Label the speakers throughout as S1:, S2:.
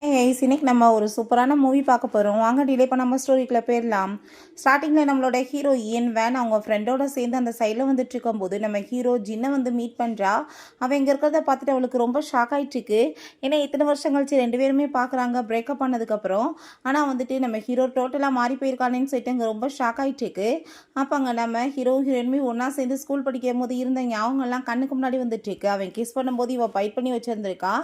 S1: இன்னைக்கு நம்ம ஒரு சூப்பரான மூவி பார்க்க போகிறோம். வாங்க டிலே பண்ணாமல் ஸ்டோரிக்குள்ள போயிடலாம். ஸ்டார்டிங்கில் நம்மளோட ஹீரோயின் வேன் அவங்க ஃப்ரெண்டோட சேர்ந்து அந்த சைடில் வந்துட்டு இருக்கும்போது நம்ம ஹீரோ ஜின்னை வந்து மீட் பண்ணுறா. அவன் இங்கே இருக்கிறத பார்த்துட்டு அவளுக்கு ரொம்ப ஷாக் ஆகிட்டுருக்கு. ஏன்னா இத்தனை வருஷம் கழிச்சு ரெண்டு பேருமே பார்க்குறாங்க பிரேக்கப் பண்ணதுக்கப்புறம். ஆனால் வந்துட்டு நம்ம ஹீரோ டோட்டலாக மாறி போயிருக்கானேன்னு சொல்லிட்டு அங்கே ரொம்ப ஷாக் ஆகிட்டுருக்கு. அப்போ அங்கே நம்ம ஹீரோ ஹீரோயினுமே ஒன்றா சேர்ந்து ஸ்கூல் படிக்கும் போது இருந்த ஞாபகம்லாம் கண்ணுக்கு முன்னாடி வந்துட்டுருக்கு. அவன் கிஸ் பண்ணும்போது இவள் பைட் பண்ணி வச்சுருந்துருக்கா.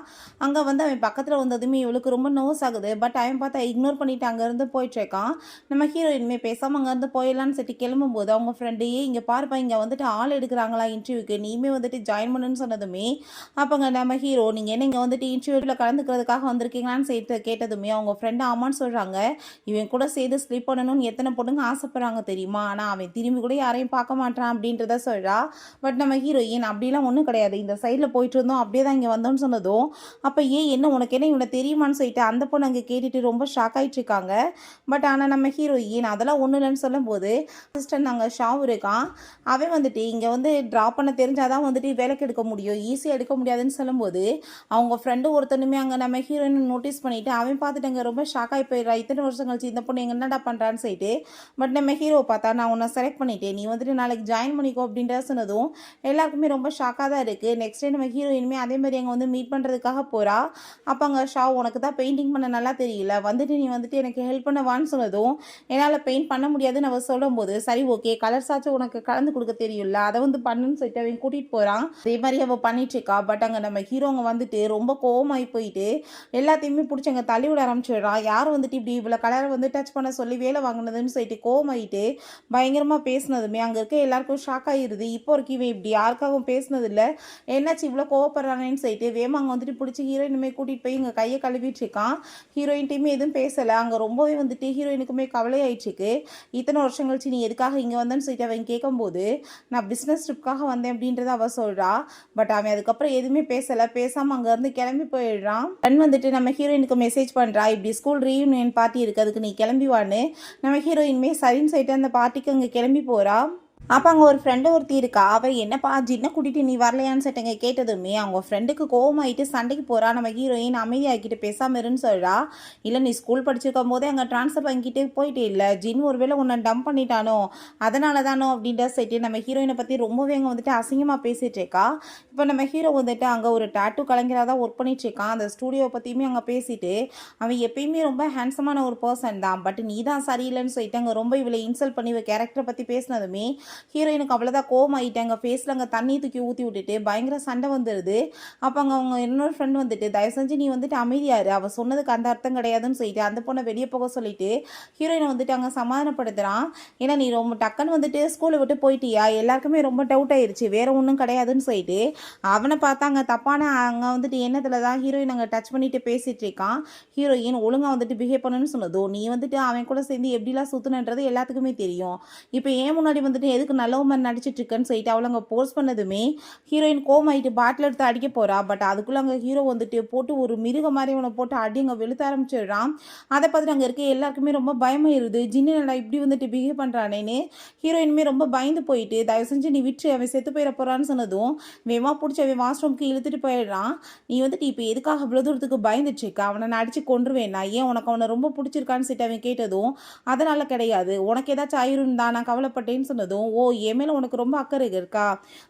S1: அங்கே வந்து அவன் பக்கத்தில் வந்ததுமே இவளுக்கு ரொம்ப நோஸ் ஆகுது. பட் அவன் பார்த்தா இக்னோர் பண்ணிட்டு அங்கேருந்து போயிட்டுருக்கான். நம்ம ஹீரோயின்மே பேசாமல் அங்கேருந்து போயிடலான்னு சொல்லிட்டு கிளம்பும்போது அவங்க ஃப்ரெண்டு இங்கே பாருப்பா இங்கே வந்துட்டு ஆள் எடுக்கிறாங்களா இன்டர்வியூக்கு, நீயுமே வந்துட்டு ஜாயின் பண்ணுன்னு சொன்னதுமே அப்போங்க நம்ம ஹீரோ நீங்கள் என்ன இங்கே வந்துட்டு இன்டர்வியூவில் கலந்துக்கிறதுக்காக வந்திருக்கீங்களான்னு சேர்த்து கேட்டதுமே அவங்க ஃப்ரெண்டு ஆமான்னு சொல்கிறாங்க. இவன் கூட சேர்ந்து ஸ்லீப் பண்ணணும்னு எத்தனை பொண்ணுங்க ஆசைப்படுறாங்க தெரியுமா, ஆனால் அவன் திரும்பி கூட யாரையும் பார்க்க மாட்டான் அப்படின்றத சொல்கிறா. பட் நம்ம ஹீரோயின் அப்படிலாம் ஒன்றும் கிடையாது, இந்த சைடில் போயிட்டு இருந்தோம் அப்படியே தான் இங்கே வந்தோன்னு சொன்னதும் அப்போ என்ன உனக்கு என்ன இவனை தெரியுமான்னு சொல்லிட்டு அந்த பொண்ணு அங்கே கேட்டுட்டு ரொம்ப ஷாக் ஆகிட்டு இருக்காங்க. பட் ஆனால் நம்ம ஹீரோயின் அதெல்லாம் ஒன்றும் இல்லைன்னு சொல்லும்போது அசிஸ்டன்ட் நாங்கள் ஷாவ் இருக்கான். அவன் வந்துட்டு இங்கே வந்து ட்ராப் பண்ண தெரிஞ்சாதான் வந்துட்டு வேலைக்கு எடுக்க முடியும், ஈஸியாக எடுக்க முடியாதுன்னு சொல்லும்போது அவங்க ஃப்ரெண்டு ஒருத்தனுமே அங்கே நம்ம ஹீரோயின் நோட்டீஸ் பண்ணிவிட்டு அவன் பார்த்துட்டு அங்கே ரொம்ப ஷாக் ஆகி போயிடுறா. இத்தனை வருஷம் கழிச்சு இந்த பொண்ணு எங்கே என்னடா பண்ணுறான்னு சொல்லிட்டு. பட் நம்ம ஹீரோ பார்த்தா நான் உன்னை செலக்ட் பண்ணிட்டேன், நீ வந்துட்டு நாளைக்கு ஜாயின் பண்ணிக்கோ அப்படின்ற சொன்னதும் எல்லாருக்குமே ரொம்ப ஷாக்காக தான் இருக்குது. நெக்ஸ்ட் டே நம்ம ஹீரோயினுமே அதே மாதிரி அங்கே வந்து மீட் பண்ணுறதுக்காக போகிறா. அப்போ அங்கே ஷாவ் உனக்கு தான் பெயிண்டிங் பண்ண நல்லா தெரியல, வந்துட்டு நீ வந்துட்டு எனக்கு ஹெல்ப் பண்ணவான்னு சொன்னதும் என்னால் பெயிண்ட் பண்ண முடியாதுன்னு அவள் சொல்லும்போது சரி ஓகே கலர்ஸாச்சும் உனக்கு கலந்து கொடுக்க தெரியும்ல, அதை வந்து பண்ணுன்னு சொல்லிட்டு அவன் கூட்டிகிட்டு போகிறான். அதே மாதிரி அவள் பண்ணிட்டுருக்கா. பட் அங்கே நம்ம ஹீரோங்க வந்துட்டு ரொம்ப கோவமாகி போயிட்டு எல்லாத்தையுமே பிடிச்சி அங்கே தள்ளி விட ஆரம்பிச்சிடுறான். யார் வந்துட்டு இப்படி இவ்வளோ கலரை வந்து டச் பண்ண சொல்லி வேலை வாங்கினதுன்னு சொல்லிட்டு கோவமாயிட்டு பயங்கரமாக பேசினதுமே அங்கே இருக்க எல்லாருக்கும் ஷாக் ஆகிடுது. இப்போ வரைக்கும் இவன் இப்படி யாருக்காகவும் பேசினதில்லை, என்னாச்சு இவ்வளோ கோவப்படுறானேன்னு சொல்லிட்டு வேமா அங்கே வந்துட்டு பிடிச்சி ஹீரோயினுமே கூட்டிகிட்டு போய் இங்கே கையை கழுவிட்டு இருக்கான். ஹீரோயின் டீமே எதுவும் பேசலை. அங்கே ரொம்பவே வந்துட்டு ஹீரோயினுக்குமே கவலை ஆயிடுச்சுக்கு. இத்தனை வருஷம் கழிச்சு நீ எதுக்காக இங்கே வந்தேன்னு சொல்லிட்டு அவன் கேட்கும்போது நான் பிஸ்னஸ் ட்ரிப்காக வந்தேன் அப்படின்றத அவள் சொல்கிறா. பட் அவன் அதுக்கப்புறம் எதுவுமே பேசலை, பேசாமல் அங்கேருந்து கிளம்பி போயிடுறான். பெண் வந்துட்டு நம்ம ஹீரோயினுக்கு மெசேஜ் பண்ணுறா, இப்படி ஸ்கூல் ரீயூனியன் பார்ட்டி இருக்குது அதுக்கு நீ கிளம்பிவான்னு. நம்ம ஹீரோயின்மே சரின்னு சொல்லிட்டு அந்த பார்ட்டிக்கு அங்கே கிளம்பி போகிறா. அப்போ அங்கே ஒரு ஃப்ரெண்டு ஒருத்தி இருக்கா. அவள் என்னப்பா ஜின்னை கூட்டிகிட்டு நீ வரலையான்னு சொல்லிட்டுங்க கேட்டதுமே அவங்க ஃப்ரெண்டுக்கு கோவமாயிட்டு சண்டைக்கு போகிறா. நம்ம ஹீரோயின் அமைதியாகிட்டு பேசாமல் இருன்னு சொல்கிறா. இல்லை நீ ஸ்கூல் படிச்சிருக்கும் போதே அங்கே ட்ரான்ஸ்ஃபர் வாங்கிட்டு போயிட்டே இல்லை, ஜின் ஒருவேளை உன்னை டம்ப் பண்ணிட்டானோ அதனால தானோ அப்படின்ற சொல்லிட்டு நம்ம ஹீரோயினை பற்றி ரொம்பவே அங்கே வந்துட்டு அசிங்கமாக பேசிகிட்டு இருக்கா. இப்போ நம்ம ஹீரோ வந்துட்டு அங்கே ஒரு டாட்டூ கலைஞராக தான் ஒர்க் பண்ணிட்டு இருக்கான். அந்த ஸ்டூடியோ பற்றியுமே அங்கே பேசிட்டு அவன் எப்பயுமே ரொம்ப ஹேண்ட்ஸமான ஒரு பர்சன் தான், பட் நீ தான் சரியில்லைன்னு சொல்லிட்டு அங்கே ரொம்ப இவளை இன்சல்ட் பண்ணி இவள் கேரக்டரை பற்றி பேசினதுமே ஹீரோயினுக்கு அவ்வளோதான் கோவமாயிட்டாங்க. ஃபேஸில் அங்கே தண்ணி தூக்கி ஊற்றி விட்டுட்டு பயங்கர சண்டை வந்துடுது. அப்போ அங்கே அவங்க இன்னொரு ஃப்ரெண்ட் வந்துட்டு தயவு செஞ்சு நீ வந்துட்டு அமைதியாரு, அவள் சொன்னதுக்கு அந்த அர்த்தம் கிடையாதுன்னு சொல்லிட்டு அந்த பொண்ணை வெளியே போக சொல்லிட்டு ஹீரோயினை வந்துட்டு அங்கே சமாதானப்படுத்துகிறான். ஏன்னா நீ ரொம்ப டக்குன்னு வந்துட்டு ஸ்கூலை விட்டு போயிட்டியா, எல்லாருக்குமே ரொம்ப டவுட் ஆயிடுச்சு, வேற ஒன்றும் கிடையாதுன்னு சொல்லிட்டு அவனை பார்த்தா அங்கே தப்பான அங்கே வந்துட்டு எண்ணத்தில் தான் ஹீரோயின் அங்கே டச் பண்ணிட்டு பேசிட்டு இருக்கான். ஹீரோயின் ஒழுங்காக வந்துட்டு பிஹேவ் பண்ணணும்னு சொன்னதும் நீ வந்துட்டு அவன் கூட சேர்ந்து எப்படிலாம் சுற்றுனன்றது எல்லாத்துக்குமே தெரியும், இப்போ ஏன் முன்னாடி வந்துட்டு எதுக்கு நல்ல மாதிரி நடிச்சிட்டு இருக்கேன்னு சொல்லிட்டு அவளை அங்கே போஸ்ட் பண்ணதுமே ஹீரோயின் கோமாயிட்டு பாட்டில் எடுத்து அடிக்க போறா. பட் அதுக்குள்ள அங்கே ஹீரோ வந்துட்டு போட்டு ஒரு மிருக மாதிரி அவனை போட்டு அடி அங்கே வெளுத்த ஆரம்பிச்சிடுறான். அதை பார்த்துட்டு அங்கே இருக்க எல்லாருக்குமே ரொம்ப பயமாயிருது, ஜின்னு நல்லா இப்படி வந்துட்டு பிஹேவ் பண்ணுறானேன்னு. ஹீரோயினுமே ரொம்ப பயந்து போயிட்டு தயவு செஞ்சு நீ விட்டு அவன் செத்து போயிட போறான்னு சொன்னதும் வேமா பிடிச்சி அவன் வாஷ்ரூம்க்கு இழுத்துட்டு போயிடுறான். நீ வந்துட்டு இப்போ எதுக்காக இவ்வளோ தூரத்துக்கு பயந்துட்டு இருக்க, அவனை நான் அடிச்சு கொண்டுருவேன், ஏன் உனக்கு அவனை ரொம்ப பிடிச்சிருக்கான்னு சொல்லிட்டு அவன் கேட்டதும் அதனால கிடையாது, உனக்கு ஏதாச்சும் ஆயிரும் தான் நான் கவலைப்பட்டேன்னு சொன்னதும் ஓ என் மேலே உனக்கு ரொம்ப அக்கறை இருக்கா,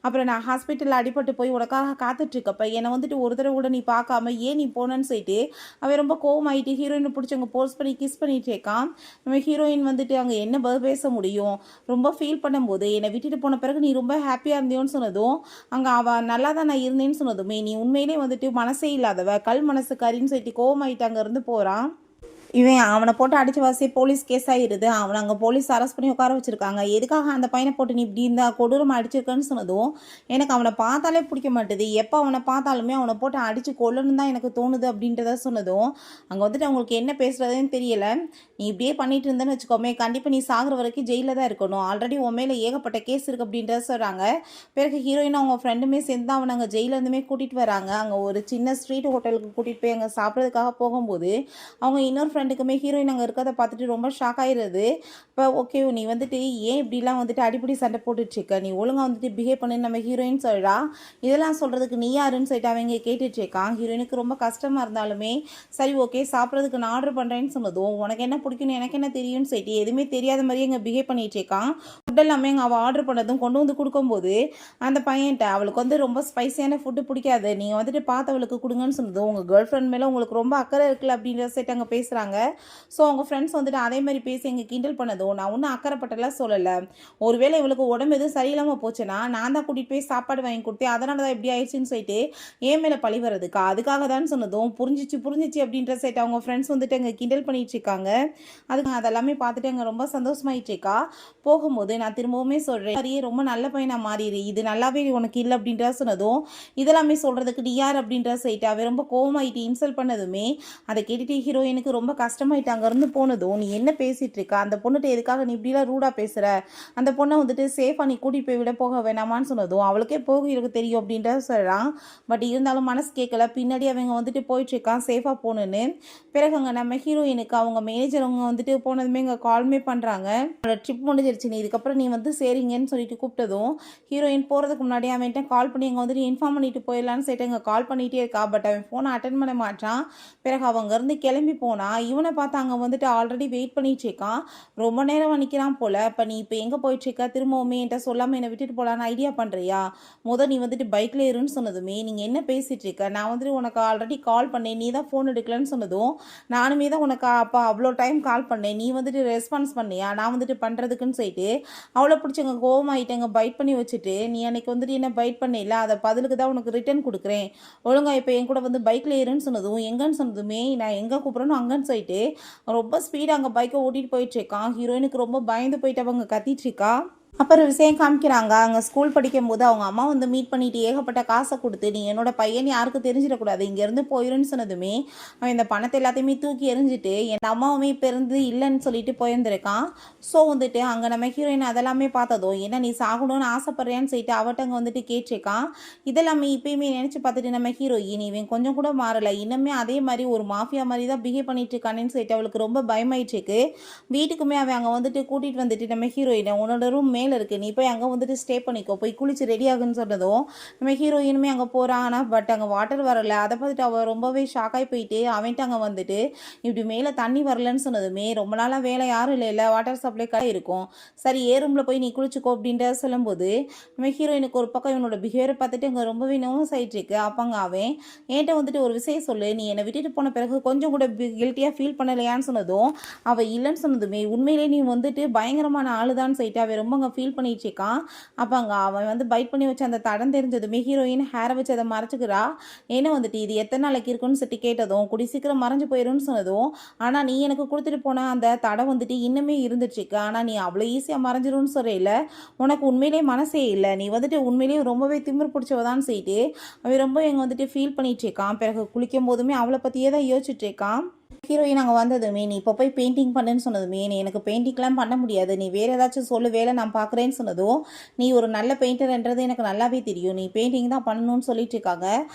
S1: அப்புறம் நான் ஹாஸ்பிட்டலில் அடிபட்டு போய் உனக்காக காத்துட்ருக்கப்ப என்னை வந்துட்டு ஒரு தடவை கூட நீ பார்க்காம ஏன் நீ போனேன்னு சொல்லிட்டு அவன் ரொம்ப கோவமாயிட்டு ஹீரோயினை பிடிச்சி அங்கே போஸ்ட் பண்ணி கிஸ் பண்ணிட்டு இருக்கான். நம்ம ஹீரோயின் வந்துட்டு அங்கே என்ன பேச முடியும், ரொம்ப ஃபீல் பண்ணும்போது என்னை விட்டுட்டு போன பிறகு நீ ரொம்ப ஹாப்பியாக இருந்தியோன்னு சொன்னதும் அங்கே அவள் நல்லா தான் நான் இருந்தேன்னு சொன்னதுமே நீ உண்மையிலே வந்துட்டு மனசே இல்லாதவ கல் மனசுக்காரின்னு சொல்லிட்டு கோவமாயிட்டு அங்கேருந்து போகிறான். இவன் அவனை போட்டு அடித்து வாசி போலீஸ் கேஸ் ஆகிடுது. அவனை அங்கே போலீஸ் அரெஸ்ட் பண்ணி உட்கார வச்சுருக்காங்க. எதுக்காக அந்த பையனை போட்டு நீ இப்படி இருந்தால் கொடூரமாக அடிச்சிருக்கேன்னு சொன்னதும் எனக்கு அவனை பார்த்தாலே பிடிக்க மாட்டுது, எப்போ அவனை பார்த்தாலுமே அவனை போட்டு அடித்து கொல்லணும் தான் எனக்கு தோணுது அப்படின்றத சொன்னதும் அங்கே வந்துட்டு அவங்களுக்கு என்ன பேசுகிறதுன்னு தெரியலை. நீ இப்படியே பண்ணிட்டு இருந்தேன்னு வச்சுக்கோமே கண்டிப்பாக நீ சாகிற வரைக்கும் ஜெயிலில் தான் இருக்கணும், ஆல்ரெடி உன் மேலே ஏகப்பட்ட கேஸ் இருக்குது அப்படின்றத சொல்கிறாங்க. பிறகு ஹீரோயின் அவங்க ஃப்ரெண்டுமே சேர்ந்து அவனை அங்கே ஜெயிலேருந்துமே கூட்டிகிட்டு வராங்க. அங்கே ஒரு சின்ன ஸ்ட்ரீட் ஹோட்டலுக்கு கூட்டிகிட்டு போய் அங்கே சாப்பிட்றதுக்காக போகும்போது அவங்க இன்னொரு ஃப்ரெண்ட் கண்டுக்குமே ஹீரோயின் அங்கே இருக்கிறத பார்த்துட்டு ரொம்ப ஷாக் ஆயிடுது. இப்போ ஓகே நீ வந்துட்டு ஏன் இப்படிலாம் வந்துட்டு அடிப்படி சண்டை போட்டுட்ருக்க, நீ ஒழுங்காக வந்துட்டு பிஹேவ் பண்ணு நம்ம ஹீரோயின் சொல்கிறா. இதெல்லாம் சொல்கிறதுக்கு நீ யாருன்னு சொல்லிட்டு அவங்க கேட்டுட்ருக்கான். ஹீரோயினுக்கு ரொம்ப கஷ்டமாக இருந்தாலுமே சரி ஓகே சாப்பிட்றதுக்கு நான் ஆர்டர் பண்ணுறேன்னு சொன்னதும் உனக்கு என்ன பிடிக்குன்னு எனக்கு என்ன தெரியும்னு சொல்லிட்டு எதுவுமே தெரியாத மாதிரியே இங்கே பிஹேவ் பண்ணிகிட்ருக்கான். ஃபுட் எல்லாமே எங்கள் அவள் ஆர்டர் பண்ணதும் கொண்டு வந்து கொடுக்கும்போது அந்த பையன்ட்ட அவளுக்கு வந்து ரொம்ப ஸ்பைசியான ஃபுட்டு பிடிக்காது, நீங்கள் வந்துட்டு பார்த்தவளுக்கு கொடுங்கன்னு சொன்னதும் உங்கள் கேர்ள் ஃப்ரெண்ட் மேலே உங்களுக்கு ரொம்ப அக்கறை இருக்குல்ல அப்படின்ற சைட் அங்கே பேசுகிறாங்க. ஸோ அவங்க ஃப்ரெண்ட்ஸ் வந்துட்டு அதே மாதிரி பேசி எங்கள் கிண்டல் பண்ணதும் நான் ஒன்றும் அக்கறைப்பட்டெல்லாம் சொல்லலை, ஒருவேளை இவளுக்கு உடம்பு எதுவும் சரியில்லாமல் போச்சுன்னா நான் தான் கூட்டிகிட்டு போய் சாப்பாடு வாங்கி கொடுத்தேன், அதனால தான் எப்படி ஆயிடுச்சுன்னு சொல்லிட்டு ஏன் மேலே பழி வர்றதுக்கா, அதுக்காக தான் சொன்னதும் புரிஞ்சிச்சு அப்படின்ற சைட் அவங்க ஃப்ரெண்ட்ஸ் வந்துட்டு அங்கே கிண்டல் பண்ணிட்டு இருக்காங்க. அதுக்கு அதெல்லாமே பார்த்துட்டு அங்கே ரொம்ப சந்தோஷமாயிட்டு இருக்கா. போகும்போது நான் திரும்பவுமே சொல்கிறேன் சரியே ரொம்ப நல்ல பையனாக மாறிடு, இது நல்லாவே உனக்கு இல்லை அப்படின்ற சொன்னதும் இதெல்லாமே சொல்கிறதுக்கு நீ யார் அப்படின்ற சைட்டாவே ரொம்ப கோவமாயிட்டு இன்சல்ட் பண்ணதுமே அதை கேட்டுட்டு ஹீரோயினுக்கு ரொம்ப கஷ்டமாயிட்டு அங்கேருந்து போனதும் நீ என்ன பேசிகிட்டு இருக்கா, அந்த பொண்ணுகிட்ட எதுக்காக நீ இப்படிலாம் ரூடாக பேசுகிற, அந்த பொண்ணை வந்துட்டு சேஃபாக நீ கூட்டிகிட்டு போய் விட போக வேணாமான்னு சொன்னதும் அவளுக்கே போக எனக்கு தெரியும் அப்படின்ற சொல்கிறான். பட் இருந்தாலும் மனசு கேட்கல, பின்னாடி அவங்க வந்துட்டு போயிட்டுருக்கான் சேஃபாக போகணுன்னு. பிறகு அங்கே நம்ம ஹீரோயினுக்கு அவங்க மேனேஜர் அவங்க வந்துட்டு போனதுமே இங்கே கால்மே பண்ணுறாங்க, ட்ரிப் முடிஞ்சிருச்சு நீ இதுக்கப்புறம் நீ வந்து சரிங்கன்னு சொல்லிட்டு கூப்பிட்டதும் ஹீரோயின் போகிறதுக்கு முன்னாடி அவன்கிட்ட கால் பண்ணி அங்கே வந்துட்டு இன்ஃபார்ம் பண்ணிட்டு போயிடலான்னு சொல்லிட்டு அங்கே கால் பண்ணிகிட்டே இருக்கா. பட் அவன் ஃபோனை அட்டன் பண்ண மாட்டான். பிறகு அவங்கேருந்து கிளம்பி போனால் இவனை பார்த்து அங்கே வந்துட்டு ஆல்ரெடி வெயிட் பண்ணிட்டு இருக்கான், ரொம்ப நேரம் நிற்கிறான் போல். இப்போ நீ இப்போ எங்கே போயிட்டுருக்க, திரும்பவுமே என்கிட்ட சொல்லாமல் என்னை விட்டுட்டு போகலான்னு ஐடியா பண்ணுறியா, நீ வந்துட்டு பைக்கில் ஏறுன்னு சொன்னதுமே நீங்கள் என்ன பேசிகிட்டு இருக்க, நான் வந்துட்டு உனக்கு ஆல்ரெடி கால் பண்ணேன் நீ தான் ஃபோன் எடுக்கலன்னு சொன்னதும் நானுமே தான் உனக்கு அப்போ அவ்வளோ டைம் கால் பண்ணேன், நீ வந்துட்டு ரெஸ்பான்ஸ் பண்ணியா நான் வந்துட்டு பண்ணுறதுக்குன்னு சொல்லிட்டு அவ்வளோ பிடிச்சவங்க கோவமாயிட்டங்க பைட் பண்ணி வச்சுட்டு நீ அன்றைக்கி வந்துட்டு என்ன பைட் பண்ணிடல அதை பதிலுக்கு தான் உனக்கு ரிட்டர்ன் கொடுக்குறேன், ஒழுங்கா இப்போ என் கூட வந்து பைக்கில் ஏறுன்னு சொன்னதும் எங்கன்னு சொன்னதுமே நான் எங்கே கூப்பிட்றேன்னு அங்கன்னு சொல்லிட்டு ரொம்ப ஸ்பீடாக அங்கே பைக்கை ஓட்டிகிட்டு போயிட்டுருக்கான். ஹீரோயினுக்கு ரொம்ப பயந்து போயிட்டு அவங்க கத்திட்டுருக்கா. அப்புறம் விஷயம் காமிக்கிறாங்க அங்கே ஸ்கூல் படிக்கும்போது அவங்க அம்மா வந்து மீட் பண்ணிட்டு ஏகப்பட்ட காசை கொடுத்து நீ என்னோட பையன் யாருக்கும் தெரிஞ்சிடக்கூடாது இங்கேருந்து போயிருன்னு சொன்னதுமே அவன் இந்த பணத்தை எல்லாத்தையுமே தூக்கி எறிஞ்சிட்டு என் அம்மாவுமே இப்போ இருந்து இல்லைன்னு சொல்லிட்டு போயிருந்திருக்கான். ஸோ வந்துட்டு அங்கே நம்ம ஹீரோயின் அதெல்லாமே பார்த்ததும் என்ன நீ சாகணும்னு ஆசைப்படுறியான்னு சொல்லிட்டு அவட்ட அங்கே வந்துட்டு கேட்டிருக்கான். இதெல்லாமே இப்பயுமே நினச்சி பார்த்துட்டு நம்ம ஹீரோயின் இவன் கொஞ்சம் கூட மாறலை, இன்னுமே அதே மாதிரி ஒரு மாஃபியா மாதிரி தான் பிஹேவ் பண்ணிட்டு இருக்கானேன்னு சொல்லிட்டு அவளுக்கு ரொம்ப பயமாயிட்டுருக்கு. வீட்டுக்குமே அவன் அங்கே வந்துட்டு கூட்டிகிட்டு வந்துட்டு நம்ம ஹீரோயினை உன்னோட ரூம் மேலே இருக்குது நீ போய் அங்கே வந்துட்டு ஸ்டே பண்ணிக்கோ போய் குளிச்சு ரெடி ஆகுன்னு சொன்னதும் நம்ம ஹீரோயினுமே அங்கே போகிறான். ஆனால் பட் அங்கே வாட்டர் வரல, அதை பார்த்துட்டு அவள் ரொம்பவே ஷாக்காகி போயிட்டு அவன்ட்டு அங்கே வந்துட்டு இப்படி மேலே தண்ணி வரலன்னு சொன்னதுமே ரொம்ப நாளாக வேலை யாரும் இல்லை வாட்டர் சப்ளை கடை இருக்கும், சரி ஏ ரூமில் போய் நீ குளிச்சுக்கோ அப்படின்ற சொல்லும்போது நம்ம ஹீரோயினுக்கு ஒரு பக்கம் இவனோட பிஹேவியரை பார்த்துட்டு அங்கே ரொம்பவே நோஸ் ஆகிட்டு இருக்கு. அப்போங்க அவன் என்கிட்ட வந்துட்டு ஒரு விஷயம் சொல்லு, நீ என்னை விட்டுட்டு போன பிறகு கொஞ்சம் கூட கில்ட்டியாக ஃபீல் பண்ணலையான்னு சொன்னதும் அவள் இல்லைன்னு சொன்னதுமே உண்மையிலே நீ வந்துட்டு பயங்கரமான ஆளுதான்னு சொல்லிட்டு அவன் ரொம்ப அங்கே ஃபீல் பண்ணிட்டு இருக்கான். அப்போ அங்கே அவன் வந்து பைட் பண்ணி வச்சு அந்த தடம் தெரிஞ்சதுமே ஹீரோயின் ஹேரை வச்சு அதை மறைச்சிக்கிறா. ஏன்னா வந்துட்டு இது எத்தனை நாளைக்கு இருக்குன்னு சொல்லி கேட்டதும் குடி சீக்கிரம் மறைஞ்சு போயிடும்னு சொன்னதும் ஆனால் நீ எனக்கு கொடுத்துட்டு போன அந்த தடம் வந்துட்டு இன்னுமே இருந்துச்சுக்கு, ஆனால் நீ அவ்வளோ ஈஸியாக மறைஞ்சிரும்னு சொல்ல உனக்கு உண்மையிலே மனசே இல்லை, நீ வந்துட்டு உண்மையிலேயே ரொம்பவே திமிர் பிடிச்சவதான்னு சொல்லிட்டு அவன் ரொம்ப எங்கே வந்துட்டு ஃபீல் பண்ணிட்டு இருக்கான். பிறகு குளிக்கும் போதுமே அவளை பற்றியே தான் யோசிச்சுட்டு இருக்கான். ஹீரோயின் அங்கே வந்ததுமே நீ இப்போ போய் பெயிண்டிங் பண்ணுன்னு சொன்னதுமே நீ எனக்கு பெயிண்டிங்லாம் பண்ண முடியாது, நீ வேறு ஏதாச்சும் சொல்லு வேலை நான் பார்க்குறேன்னு சொன்னதும் நீ ஒரு நல்ல பெயிண்டர்ன்றது எனக்கு நல்லாவே தெரியும், நீ பெயிண்டிங் தான் பண்ணணும்னு சொல்லிட்டு இருக்காங்க.